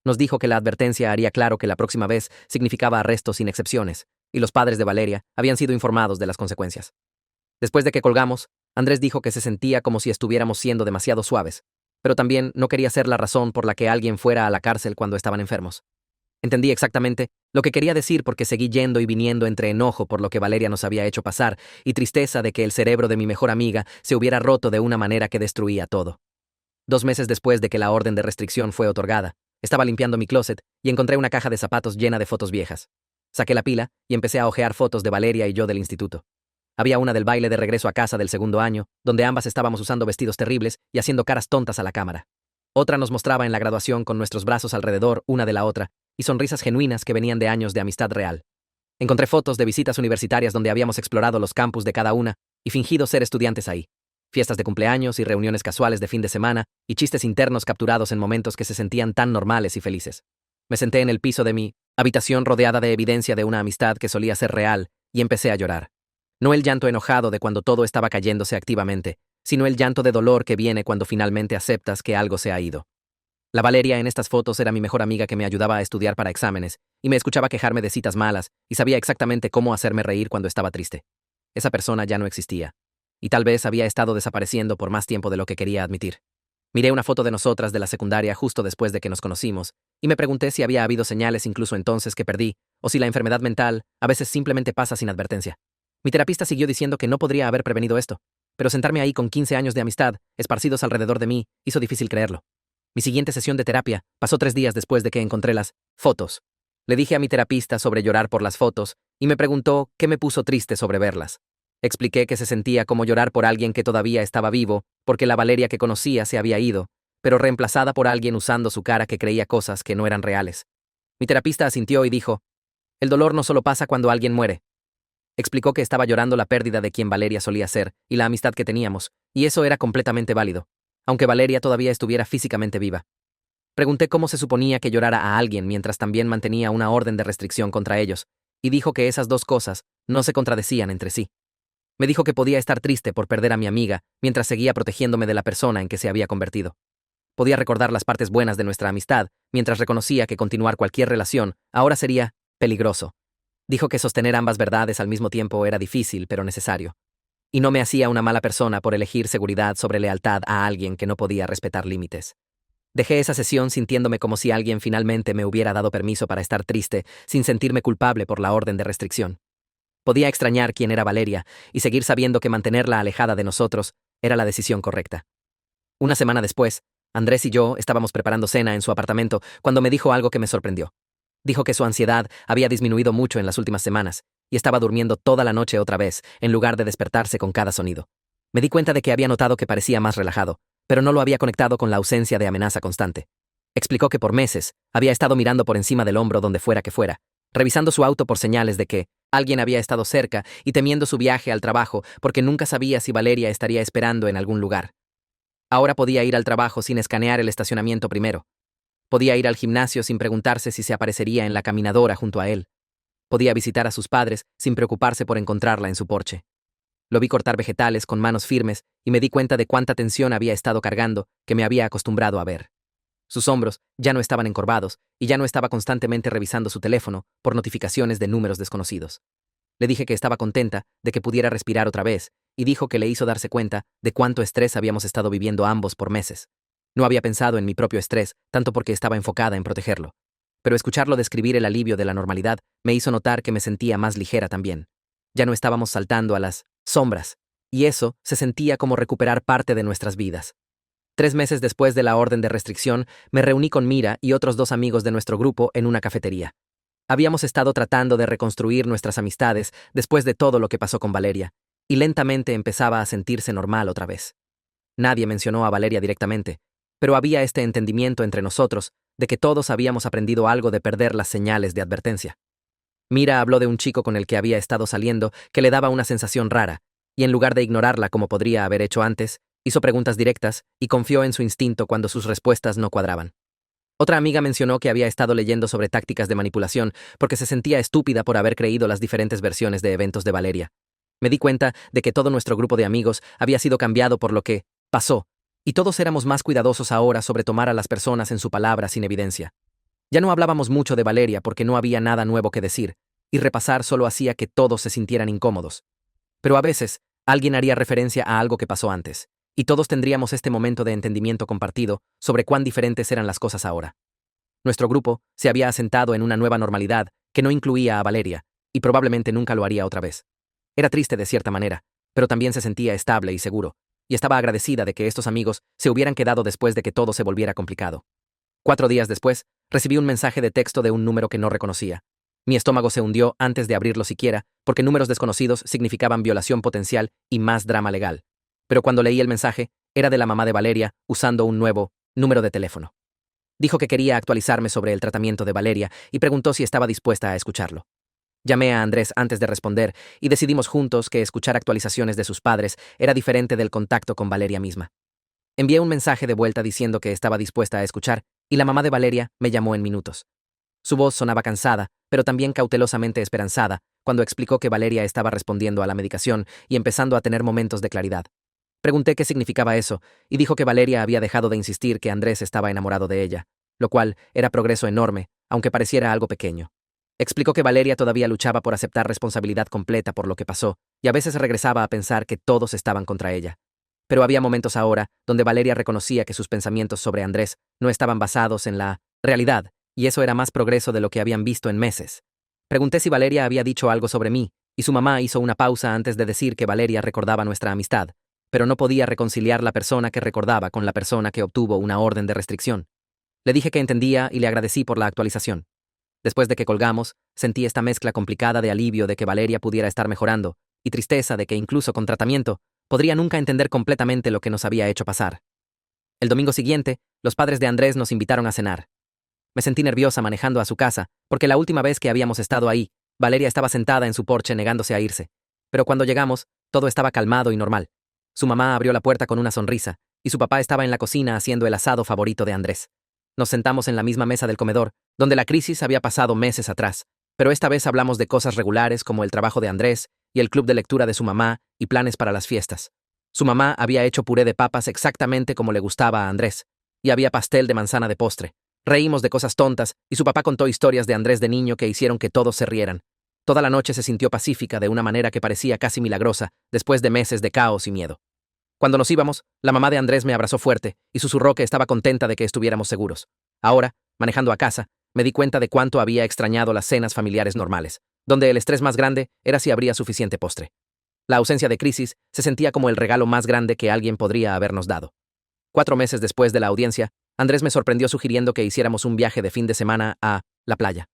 Nos dijo que la advertencia haría claro que la próxima vez significaba arresto sin excepciones, y los padres de Valeria habían sido informados de las consecuencias. Después de que colgamos, Andrés dijo que se sentía como si estuviéramos siendo demasiado suaves, pero también no quería ser la razón por la que alguien fuera a la cárcel cuando estaban enfermos. Entendí exactamente lo que quería decir porque seguí yendo y viniendo entre enojo por lo que Valeria nos había hecho pasar y tristeza de que el cerebro de mi mejor amiga se hubiera roto de una manera que destruía todo. 2 meses después de que la orden de restricción fue otorgada, estaba limpiando mi closet y encontré una caja de zapatos llena de fotos viejas. Saqué la pila y empecé a hojear fotos de Valeria y yo del instituto. Había una del baile de regreso a casa del segundo año, donde ambas estábamos usando vestidos terribles y haciendo caras tontas a la cámara. Otra nos mostraba en la graduación con nuestros brazos alrededor una de la otra y sonrisas genuinas que venían de años de amistad real. Encontré fotos de visitas universitarias donde habíamos explorado los campus de cada una y fingido ser estudiantes ahí. Fiestas de cumpleaños y reuniones casuales de fin de semana y chistes internos capturados en momentos que se sentían tan normales y felices. Me senté en el piso de mi habitación rodeada de evidencia de una amistad que solía ser real y empecé a llorar. No el llanto enojado de cuando todo estaba cayéndose activamente, sino el llanto de dolor que viene cuando finalmente aceptas que algo se ha ido. La Valeria en estas fotos era mi mejor amiga que me ayudaba a estudiar para exámenes y me escuchaba quejarme de citas malas y sabía exactamente cómo hacerme reír cuando estaba triste. Esa persona ya no existía. Y tal vez había estado desapareciendo por más tiempo de lo que quería admitir. Miré una foto de nosotras de la secundaria justo después de que nos conocimos, y me pregunté si había habido señales incluso entonces que perdí, o si la enfermedad mental a veces simplemente pasa sin advertencia. Mi terapista siguió diciendo que no podría haber prevenido esto, pero sentarme ahí con 15 años de amistad, esparcidos alrededor de mí, hizo difícil creerlo. Mi siguiente sesión de terapia pasó 3 días después de que encontré las fotos. Le dije a mi terapista sobre llorar por las fotos, y me preguntó qué me puso triste sobre verlas. Expliqué que se sentía como llorar por alguien que todavía estaba vivo, porque la Valeria que conocía se había ido, pero reemplazada por alguien usando su cara que creía cosas que no eran reales. Mi terapista asintió y dijo, el dolor no solo pasa cuando alguien muere. Explicó que estaba llorando la pérdida de quien Valeria solía ser y la amistad que teníamos, y eso era completamente válido, aunque Valeria todavía estuviera físicamente viva. Pregunté cómo se suponía que llorara a alguien mientras también mantenía una orden de restricción contra ellos, y dijo que esas dos cosas no se contradecían entre sí. Me dijo que podía estar triste por perder a mi amiga mientras seguía protegiéndome de la persona en que se había convertido. Podía recordar las partes buenas de nuestra amistad mientras reconocía que continuar cualquier relación ahora sería peligroso. Dijo que sostener ambas verdades al mismo tiempo era difícil pero necesario. Y no me hacía una mala persona por elegir seguridad sobre lealtad a alguien que no podía respetar límites. Dejé esa sesión sintiéndome como si alguien finalmente me hubiera dado permiso para estar triste sin sentirme culpable por la orden de restricción. Podía extrañar quién era Valeria y seguir sabiendo que mantenerla alejada de nosotros era la decisión correcta. Una semana después, Andrés y yo estábamos preparando cena en su apartamento cuando me dijo algo que me sorprendió. Dijo que su ansiedad había disminuido mucho en las últimas semanas y estaba durmiendo toda la noche otra vez, en lugar de despertarse con cada sonido. Me di cuenta de que había notado que parecía más relajado, pero no lo había conectado con la ausencia de amenaza constante. Explicó que por meses había estado mirando por encima del hombro donde fuera que fuera, revisando su auto por señales de que alguien había estado cerca y temiendo su viaje al trabajo porque nunca sabía si Valeria estaría esperando en algún lugar. Ahora podía ir al trabajo sin escanear el estacionamiento primero. Podía ir al gimnasio sin preguntarse si se aparecería en la caminadora junto a él. Podía visitar a sus padres sin preocuparse por encontrarla en su porche. Lo vi cortar vegetales con manos firmes y me di cuenta de cuánta tensión había estado cargando que me había acostumbrado a ver. Sus hombros ya no estaban encorvados y ya no estaba constantemente revisando su teléfono por notificaciones de números desconocidos. Le dije que estaba contenta de que pudiera respirar otra vez y dijo que le hizo darse cuenta de cuánto estrés habíamos estado viviendo ambos por meses. No había pensado en mi propio estrés, tanto porque estaba enfocada en protegerlo. Pero escucharlo describir el alivio de la normalidad me hizo notar que me sentía más ligera también. Ya no estábamos saltando a las sombras, y eso se sentía como recuperar parte de nuestras vidas. 3 meses después de la orden de restricción, me reuní con Mira y otros 2 amigos de nuestro grupo en una cafetería. Habíamos estado tratando de reconstruir nuestras amistades después de todo lo que pasó con Valeria, y lentamente empezaba a sentirse normal otra vez. Nadie mencionó a Valeria directamente, pero había este entendimiento entre nosotros de que todos habíamos aprendido algo de perder las señales de advertencia. Mira habló de un chico con el que había estado saliendo que le daba una sensación rara, y en lugar de ignorarla como podría haber hecho antes, hizo preguntas directas y confió en su instinto cuando sus respuestas no cuadraban. Otra amiga mencionó que había estado leyendo sobre tácticas de manipulación porque se sentía estúpida por haber creído las diferentes versiones de eventos de Valeria. Me di cuenta de que todo nuestro grupo de amigos había sido cambiado por lo que pasó, y todos éramos más cuidadosos ahora sobre tomar a las personas en su palabra sin evidencia. Ya no hablábamos mucho de Valeria porque no había nada nuevo que decir, y repasar solo hacía que todos se sintieran incómodos. Pero a veces, alguien haría referencia a algo que pasó antes, y todos tendríamos este momento de entendimiento compartido sobre cuán diferentes eran las cosas ahora. Nuestro grupo se había asentado en una nueva normalidad que no incluía a Valeria, y probablemente nunca lo haría otra vez. Era triste de cierta manera, pero también se sentía estable y seguro, y estaba agradecida de que estos amigos se hubieran quedado después de que todo se volviera complicado. 4 días después, recibí un mensaje de texto de un número que no reconocía. Mi estómago se hundió antes de abrirlo siquiera, porque números desconocidos significaban violación potencial y más drama legal. Pero cuando leí el mensaje, era de la mamá de Valeria, usando un nuevo número de teléfono. Dijo que quería actualizarme sobre el tratamiento de Valeria y preguntó si estaba dispuesta a escucharlo. Llamé a Andrés antes de responder y decidimos juntos que escuchar actualizaciones de sus padres era diferente del contacto con Valeria misma. Envié un mensaje de vuelta diciendo que estaba dispuesta a escuchar y la mamá de Valeria me llamó en minutos. Su voz sonaba cansada, pero también cautelosamente esperanzada, cuando explicó que Valeria estaba respondiendo a la medicación y empezando a tener momentos de claridad. Pregunté qué significaba eso, y dijo que Valeria había dejado de insistir que Andrés estaba enamorado de ella, lo cual era progreso enorme, aunque pareciera algo pequeño. Explicó que Valeria todavía luchaba por aceptar responsabilidad completa por lo que pasó, y a veces regresaba a pensar que todos estaban contra ella. Pero había momentos ahora donde Valeria reconocía que sus pensamientos sobre Andrés no estaban basados en la realidad, y eso era más progreso de lo que habían visto en meses. Pregunté si Valeria había dicho algo sobre mí, y su mamá hizo una pausa antes de decir que Valeria recordaba nuestra amistad, pero no podía reconciliar la persona que recordaba con la persona que obtuvo una orden de restricción. Le dije que entendía y le agradecí por la actualización. Después de que colgamos, sentí esta mezcla complicada de alivio de que Valeria pudiera estar mejorando, y tristeza de que incluso con tratamiento, podría nunca entender completamente lo que nos había hecho pasar. El domingo siguiente, los padres de Andrés nos invitaron a cenar. Me sentí nerviosa manejando a su casa, porque la última vez que habíamos estado ahí, Valeria estaba sentada en su porche negándose a irse. Pero cuando llegamos, todo estaba calmado y normal. Su mamá abrió la puerta con una sonrisa, y su papá estaba en la cocina haciendo el asado favorito de Andrés. Nos sentamos en la misma mesa del comedor, donde la crisis había pasado meses atrás, pero esta vez hablamos de cosas regulares como el trabajo de Andrés y el club de lectura de su mamá y planes para las fiestas. Su mamá había hecho puré de papas exactamente como le gustaba a Andrés, y había pastel de manzana de postre. Reímos de cosas tontas, y su papá contó historias de Andrés de niño que hicieron que todos se rieran. Toda la noche se sintió pacífica de una manera que parecía casi milagrosa, después de meses de caos y miedo. Cuando nos íbamos, la mamá de Andrés me abrazó fuerte y susurró que estaba contenta de que estuviéramos seguros. Ahora, manejando a casa, me di cuenta de cuánto había extrañado las cenas familiares normales, donde el estrés más grande era si habría suficiente postre. La ausencia de crisis se sentía como el regalo más grande que alguien podría habernos dado. 4 meses después de la audiencia, Andrés me sorprendió sugiriendo que hiciéramos un viaje de fin de semana a la playa.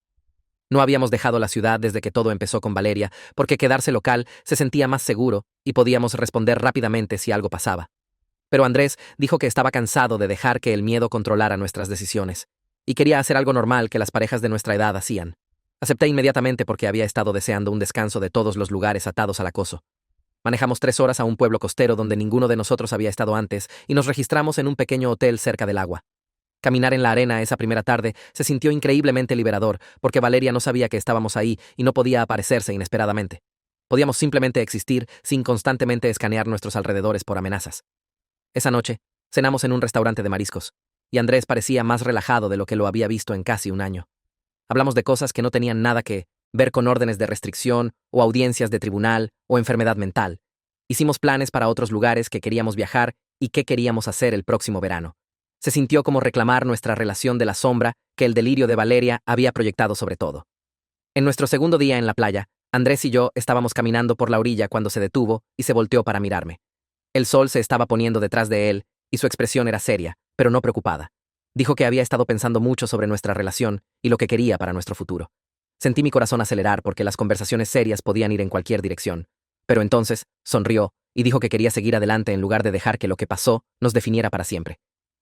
No habíamos dejado la ciudad desde que todo empezó con Valeria, porque quedarse local se sentía más seguro y podíamos responder rápidamente si algo pasaba. Pero Andrés dijo que estaba cansado de dejar que el miedo controlara nuestras decisiones, y quería hacer algo normal que las parejas de nuestra edad hacían. Acepté inmediatamente porque había estado deseando un descanso de todos los lugares atados al acoso. Manejamos 3 horas a un pueblo costero donde ninguno de nosotros había estado antes y nos registramos en un pequeño hotel cerca del agua. Caminar en la arena esa primera tarde se sintió increíblemente liberador porque Valeria no sabía que estábamos ahí y no podía aparecerse inesperadamente. Podíamos simplemente existir sin constantemente escanear nuestros alrededores por amenazas. Esa noche, cenamos en un restaurante de mariscos, y Andrés parecía más relajado de lo que lo había visto en casi un año. Hablamos de cosas que no tenían nada que ver con órdenes de restricción o audiencias de tribunal o enfermedad mental. Hicimos planes para otros lugares que queríamos viajar y qué queríamos hacer el próximo verano. Se sintió como reclamar nuestra relación de la sombra que el delirio de Valeria había proyectado sobre todo. En nuestro segundo día en la playa, Andrés y yo estábamos caminando por la orilla cuando se detuvo y se volteó para mirarme. El sol se estaba poniendo detrás de él y su expresión era seria, pero no preocupada. Dijo que había estado pensando mucho sobre nuestra relación y lo que quería para nuestro futuro. Sentí mi corazón acelerar porque las conversaciones serias podían ir en cualquier dirección. Pero entonces, sonrió y dijo que quería seguir adelante en lugar de dejar que lo que pasó nos definiera para siempre.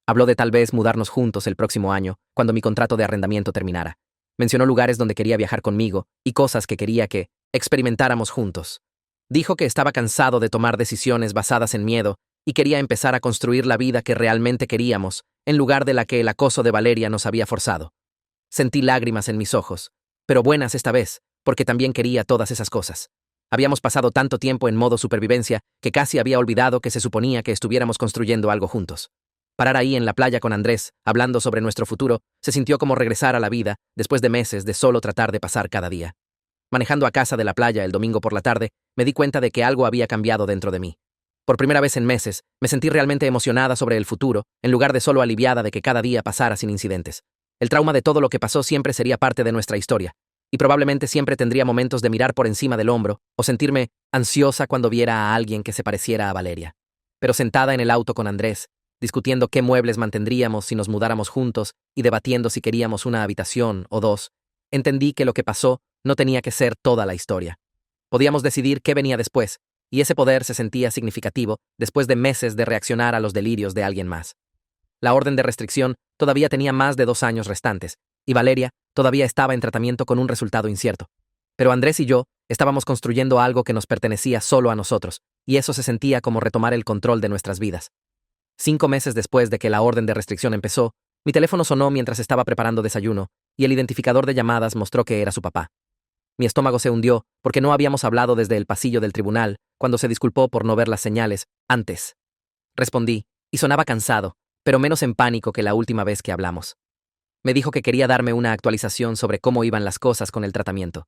Habló de tal vez mudarnos juntos el próximo año, cuando mi contrato de arrendamiento terminara. Mencionó lugares donde quería viajar conmigo y cosas que quería que experimentáramos juntos. Dijo que estaba cansado de tomar decisiones basadas en miedo y quería empezar a construir la vida que realmente queríamos, en lugar de la que el acoso de Valeria nos había forzado. Sentí lágrimas en mis ojos, pero buenas esta vez, porque también quería todas esas cosas. Habíamos pasado tanto tiempo en modo supervivencia que casi había olvidado que se suponía que estuviéramos construyendo algo juntos. Parar ahí en la playa con Andrés, hablando sobre nuestro futuro, se sintió como regresar a la vida después de meses de solo tratar de pasar cada día. Manejando a casa de la playa el domingo por la tarde, me di cuenta de que algo había cambiado dentro de mí. Por primera vez en meses, me sentí realmente emocionada sobre el futuro, en lugar de solo aliviada de que cada día pasara sin incidentes. El trauma de todo lo que pasó siempre sería parte de nuestra historia, y probablemente siempre tendría momentos de mirar por encima del hombro o sentirme ansiosa cuando viera a alguien que se pareciera a Valeria. Pero sentada en el auto con Andrés, discutiendo qué muebles mantendríamos si nos mudáramos juntos y debatiendo si queríamos una habitación o dos, entendí que lo que pasó no tenía que ser toda la historia. Podíamos decidir qué venía después, y ese poder se sentía significativo después de meses de reaccionar a los delirios de alguien más. La orden de restricción todavía tenía más de 2 años restantes, y Valeria todavía estaba en tratamiento con un resultado incierto. Pero Andrés y yo estábamos construyendo algo que nos pertenecía solo a nosotros, y eso se sentía como retomar el control de nuestras vidas. 5 meses después de que la orden de restricción empezó, mi teléfono sonó mientras estaba preparando desayuno, y el identificador de llamadas mostró que era su papá. Mi estómago se hundió porque no habíamos hablado desde el pasillo del tribunal, cuando se disculpó por no ver las señales antes. Respondí, y sonaba cansado, pero menos en pánico que la última vez que hablamos. Me dijo que quería darme una actualización sobre cómo iban las cosas con el tratamiento.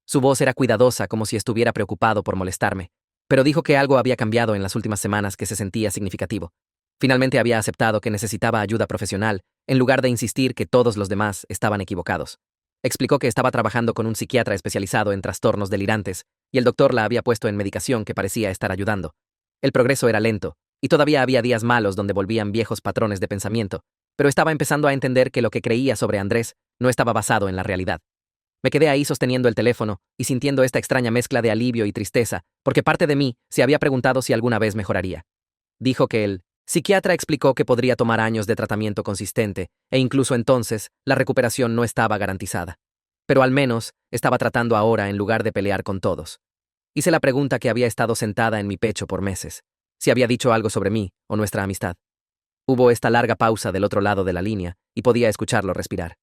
Su voz era cuidadosa, como si estuviera preocupado por molestarme, pero dijo que algo había cambiado en las últimas semanas que se sentía significativo. Finalmente había aceptado que necesitaba ayuda profesional, en lugar de insistir que todos los demás estaban equivocados. Explicó que estaba trabajando con un psiquiatra especializado en trastornos delirantes, y el doctor la había puesto en medicación que parecía estar ayudando. El progreso era lento, y todavía había días malos donde volvían viejos patrones de pensamiento, pero estaba empezando a entender que lo que creía sobre Andrés no estaba basado en la realidad. Me quedé ahí sosteniendo el teléfono y sintiendo esta extraña mezcla de alivio y tristeza, porque parte de mí se había preguntado si alguna vez mejoraría. Dijo que el psiquiatra explicó que podría tomar años de tratamiento consistente, e incluso entonces la recuperación no estaba garantizada. Pero al menos estaba tratando ahora en lugar de pelear con todos. Hice la pregunta que había estado sentada en mi pecho por meses: si había dicho algo sobre mí o nuestra amistad. Hubo esta larga pausa del otro lado de la línea y podía escucharlo respirar.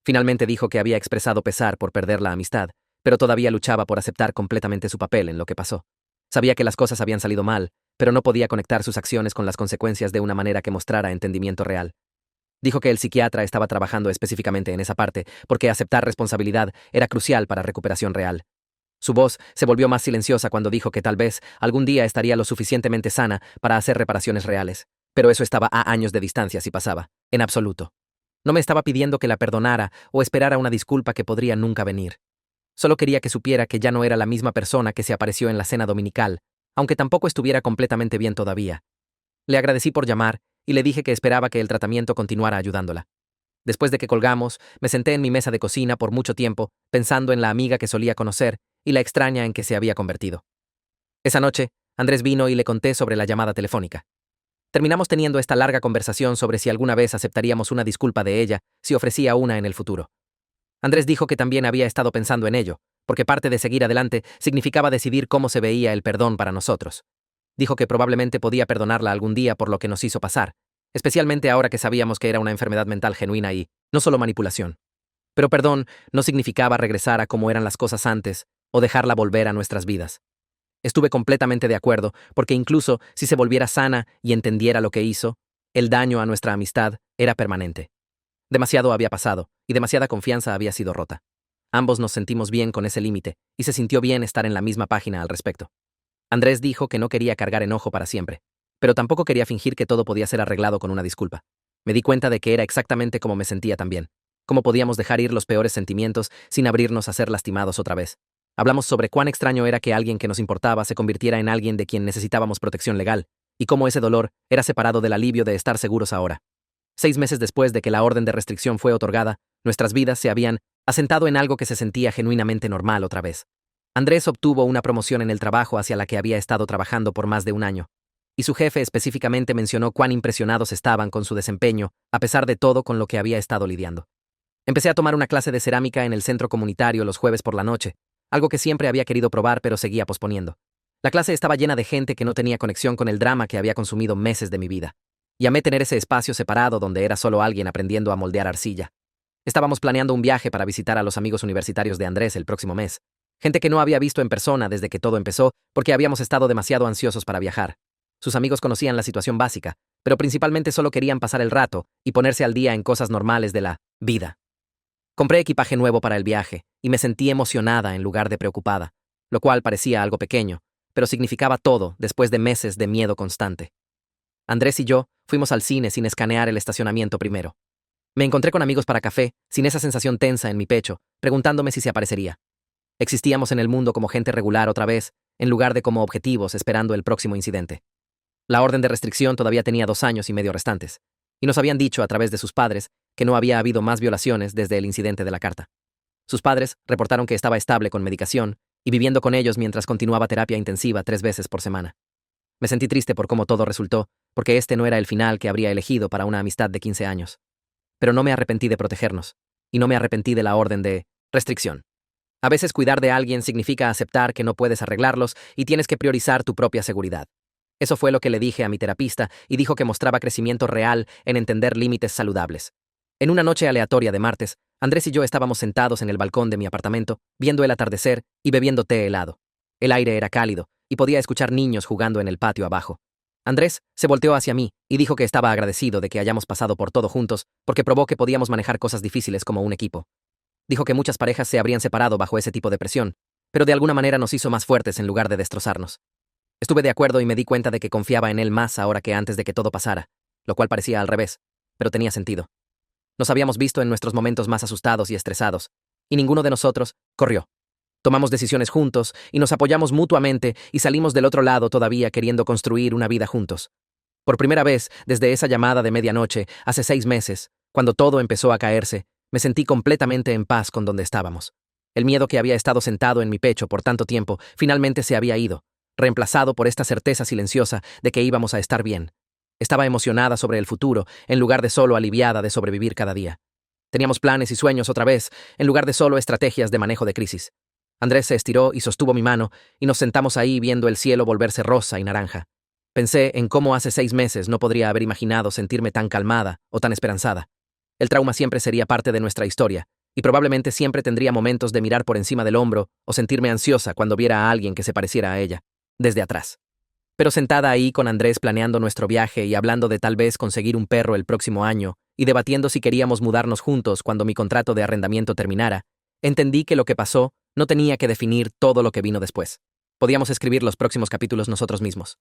Finalmente dijo que había expresado pesar por perder la amistad, pero todavía luchaba por aceptar completamente su papel en lo que pasó. Sabía que las cosas habían salido mal, pero no podía conectar sus acciones con las consecuencias de una manera que mostrara entendimiento real. Dijo que el psiquiatra estaba trabajando específicamente en esa parte, porque aceptar responsabilidad era crucial para recuperación real. Su voz se volvió más silenciosa cuando dijo que tal vez algún día estaría lo suficientemente sana para hacer reparaciones reales, pero eso estaba a años de distancia si pasaba, en absoluto. No me estaba pidiendo que la perdonara o esperara una disculpa que podría nunca venir. Solo quería que supiera que ya no era la misma persona que se apareció en la cena dominical, aunque tampoco estuviera completamente bien todavía. Le agradecí por llamar y le dije que esperaba que el tratamiento continuara ayudándola. Después de que colgamos, me senté en mi mesa de cocina por mucho tiempo, pensando en la amiga que solía conocer y la extraña en que se había convertido. Esa noche, Andrés vino y le conté sobre la llamada telefónica. Terminamos teniendo esta larga conversación sobre si alguna vez aceptaríamos una disculpa de ella si ofrecía una en el futuro. Andrés dijo que también había estado pensando en ello, porque parte de seguir adelante significaba decidir cómo se veía el perdón para nosotros. Dijo que probablemente podía perdonarla algún día por lo que nos hizo pasar, especialmente ahora que sabíamos que era una enfermedad mental genuina y no solo manipulación. Pero perdón no significaba regresar a cómo eran las cosas antes o dejarla volver a nuestras vidas. Estuve completamente de acuerdo, porque incluso si se volviera sana y entendiera lo que hizo, el daño a nuestra amistad era permanente. Demasiado había pasado, y demasiada confianza había sido rota. Ambos nos sentimos bien con ese límite, y se sintió bien estar en la misma página al respecto. Andrés dijo que no quería cargar enojo para siempre, pero tampoco quería fingir que todo podía ser arreglado con una disculpa. Me di cuenta de que era exactamente como me sentía también. Cómo podíamos dejar ir los peores sentimientos sin abrirnos a ser lastimados otra vez. Hablamos sobre cuán extraño era que alguien que nos importaba se convirtiera en alguien de quien necesitábamos protección legal, y cómo ese dolor era separado del alivio de estar seguros ahora. 6 meses después de que la orden de restricción fue otorgada, nuestras vidas se habían asentado en algo que se sentía genuinamente normal otra vez. Andrés obtuvo una promoción en el trabajo hacia la que había estado trabajando por más de un año, y su jefe específicamente mencionó cuán impresionados estaban con su desempeño, a pesar de todo con lo que había estado lidiando. Empecé a tomar una clase de cerámica en el centro comunitario los jueves por la noche, algo que siempre había querido probar pero seguía posponiendo. La clase estaba llena de gente que no tenía conexión con el drama que había consumido meses de mi vida. Y amé tener ese espacio separado donde era solo alguien aprendiendo a moldear arcilla. Estábamos planeando un viaje para visitar a los amigos universitarios de Andrés el próximo mes. Gente que no había visto en persona desde que todo empezó porque habíamos estado demasiado ansiosos para viajar. Sus amigos conocían la situación básica, pero principalmente solo querían pasar el rato y ponerse al día en cosas normales de la vida. Compré equipaje nuevo para el viaje y me sentí emocionada en lugar de preocupada, lo cual parecía algo pequeño, pero significaba todo después de meses de miedo constante. Andrés y yo fuimos al cine sin escanear el estacionamiento primero. Me encontré con amigos para café, sin esa sensación tensa en mi pecho, preguntándome si se aparecería. Existíamos en el mundo como gente regular otra vez, en lugar de como objetivos esperando el próximo incidente. La orden de restricción todavía tenía 2 años y medio restantes, y nos habían dicho a través de sus padres que no había habido más violaciones desde el incidente de la carta. Sus padres reportaron que estaba estable con medicación y viviendo con ellos mientras continuaba terapia intensiva 3 veces por semana. Me sentí triste por cómo todo resultó, porque este no era el final que habría elegido para una amistad de 15 años. Pero no me arrepentí de protegernos, y no me arrepentí de la orden de restricción. A veces cuidar de alguien significa aceptar que no puedes arreglarlos y tienes que priorizar tu propia seguridad. Eso fue lo que le dije a mi terapista y dijo que mostraba crecimiento real en entender límites saludables. En una noche aleatoria de martes, Andrés y yo estábamos sentados en el balcón de mi apartamento, viendo el atardecer y bebiendo té helado. El aire era cálido y podía escuchar niños jugando en el patio abajo. Andrés se volteó hacia mí y dijo que estaba agradecido de que hayamos pasado por todo juntos porque probó que podíamos manejar cosas difíciles como un equipo. Dijo que muchas parejas se habrían separado bajo ese tipo de presión, pero de alguna manera nos hizo más fuertes en lugar de destrozarnos. Estuve de acuerdo y me di cuenta de que confiaba en él más ahora que antes de que todo pasara, lo cual parecía al revés, pero tenía sentido. Nos habíamos visto en nuestros momentos más asustados y estresados, y ninguno de nosotros corrió. Tomamos decisiones juntos y nos apoyamos mutuamente y salimos del otro lado todavía queriendo construir una vida juntos. Por primera vez, desde esa llamada de medianoche, hace 6 meses, cuando todo empezó a caerse, me sentí completamente en paz con donde estábamos. El miedo que había estado sentado en mi pecho por tanto tiempo finalmente se había ido, reemplazado por esta certeza silenciosa de que íbamos a estar bien. Estaba emocionada sobre el futuro, en lugar de solo aliviada de sobrevivir cada día. Teníamos planes y sueños otra vez, en lugar de solo estrategias de manejo de crisis. Andrés se estiró y sostuvo mi mano, y nos sentamos ahí viendo el cielo volverse rosa y naranja. Pensé en cómo hace 6 meses no podría haber imaginado sentirme tan calmada o tan esperanzada. El trauma siempre sería parte de nuestra historia, y probablemente siempre tendría momentos de mirar por encima del hombro o sentirme ansiosa cuando viera a alguien que se pareciera a ella, desde atrás. Pero sentada ahí con Andrés planeando nuestro viaje y hablando de tal vez conseguir un perro el próximo año, y debatiendo si queríamos mudarnos juntos cuando mi contrato de arrendamiento terminara, entendí que lo que pasó no tenía que definir todo lo que vino después. Podíamos escribir los próximos capítulos nosotros mismos.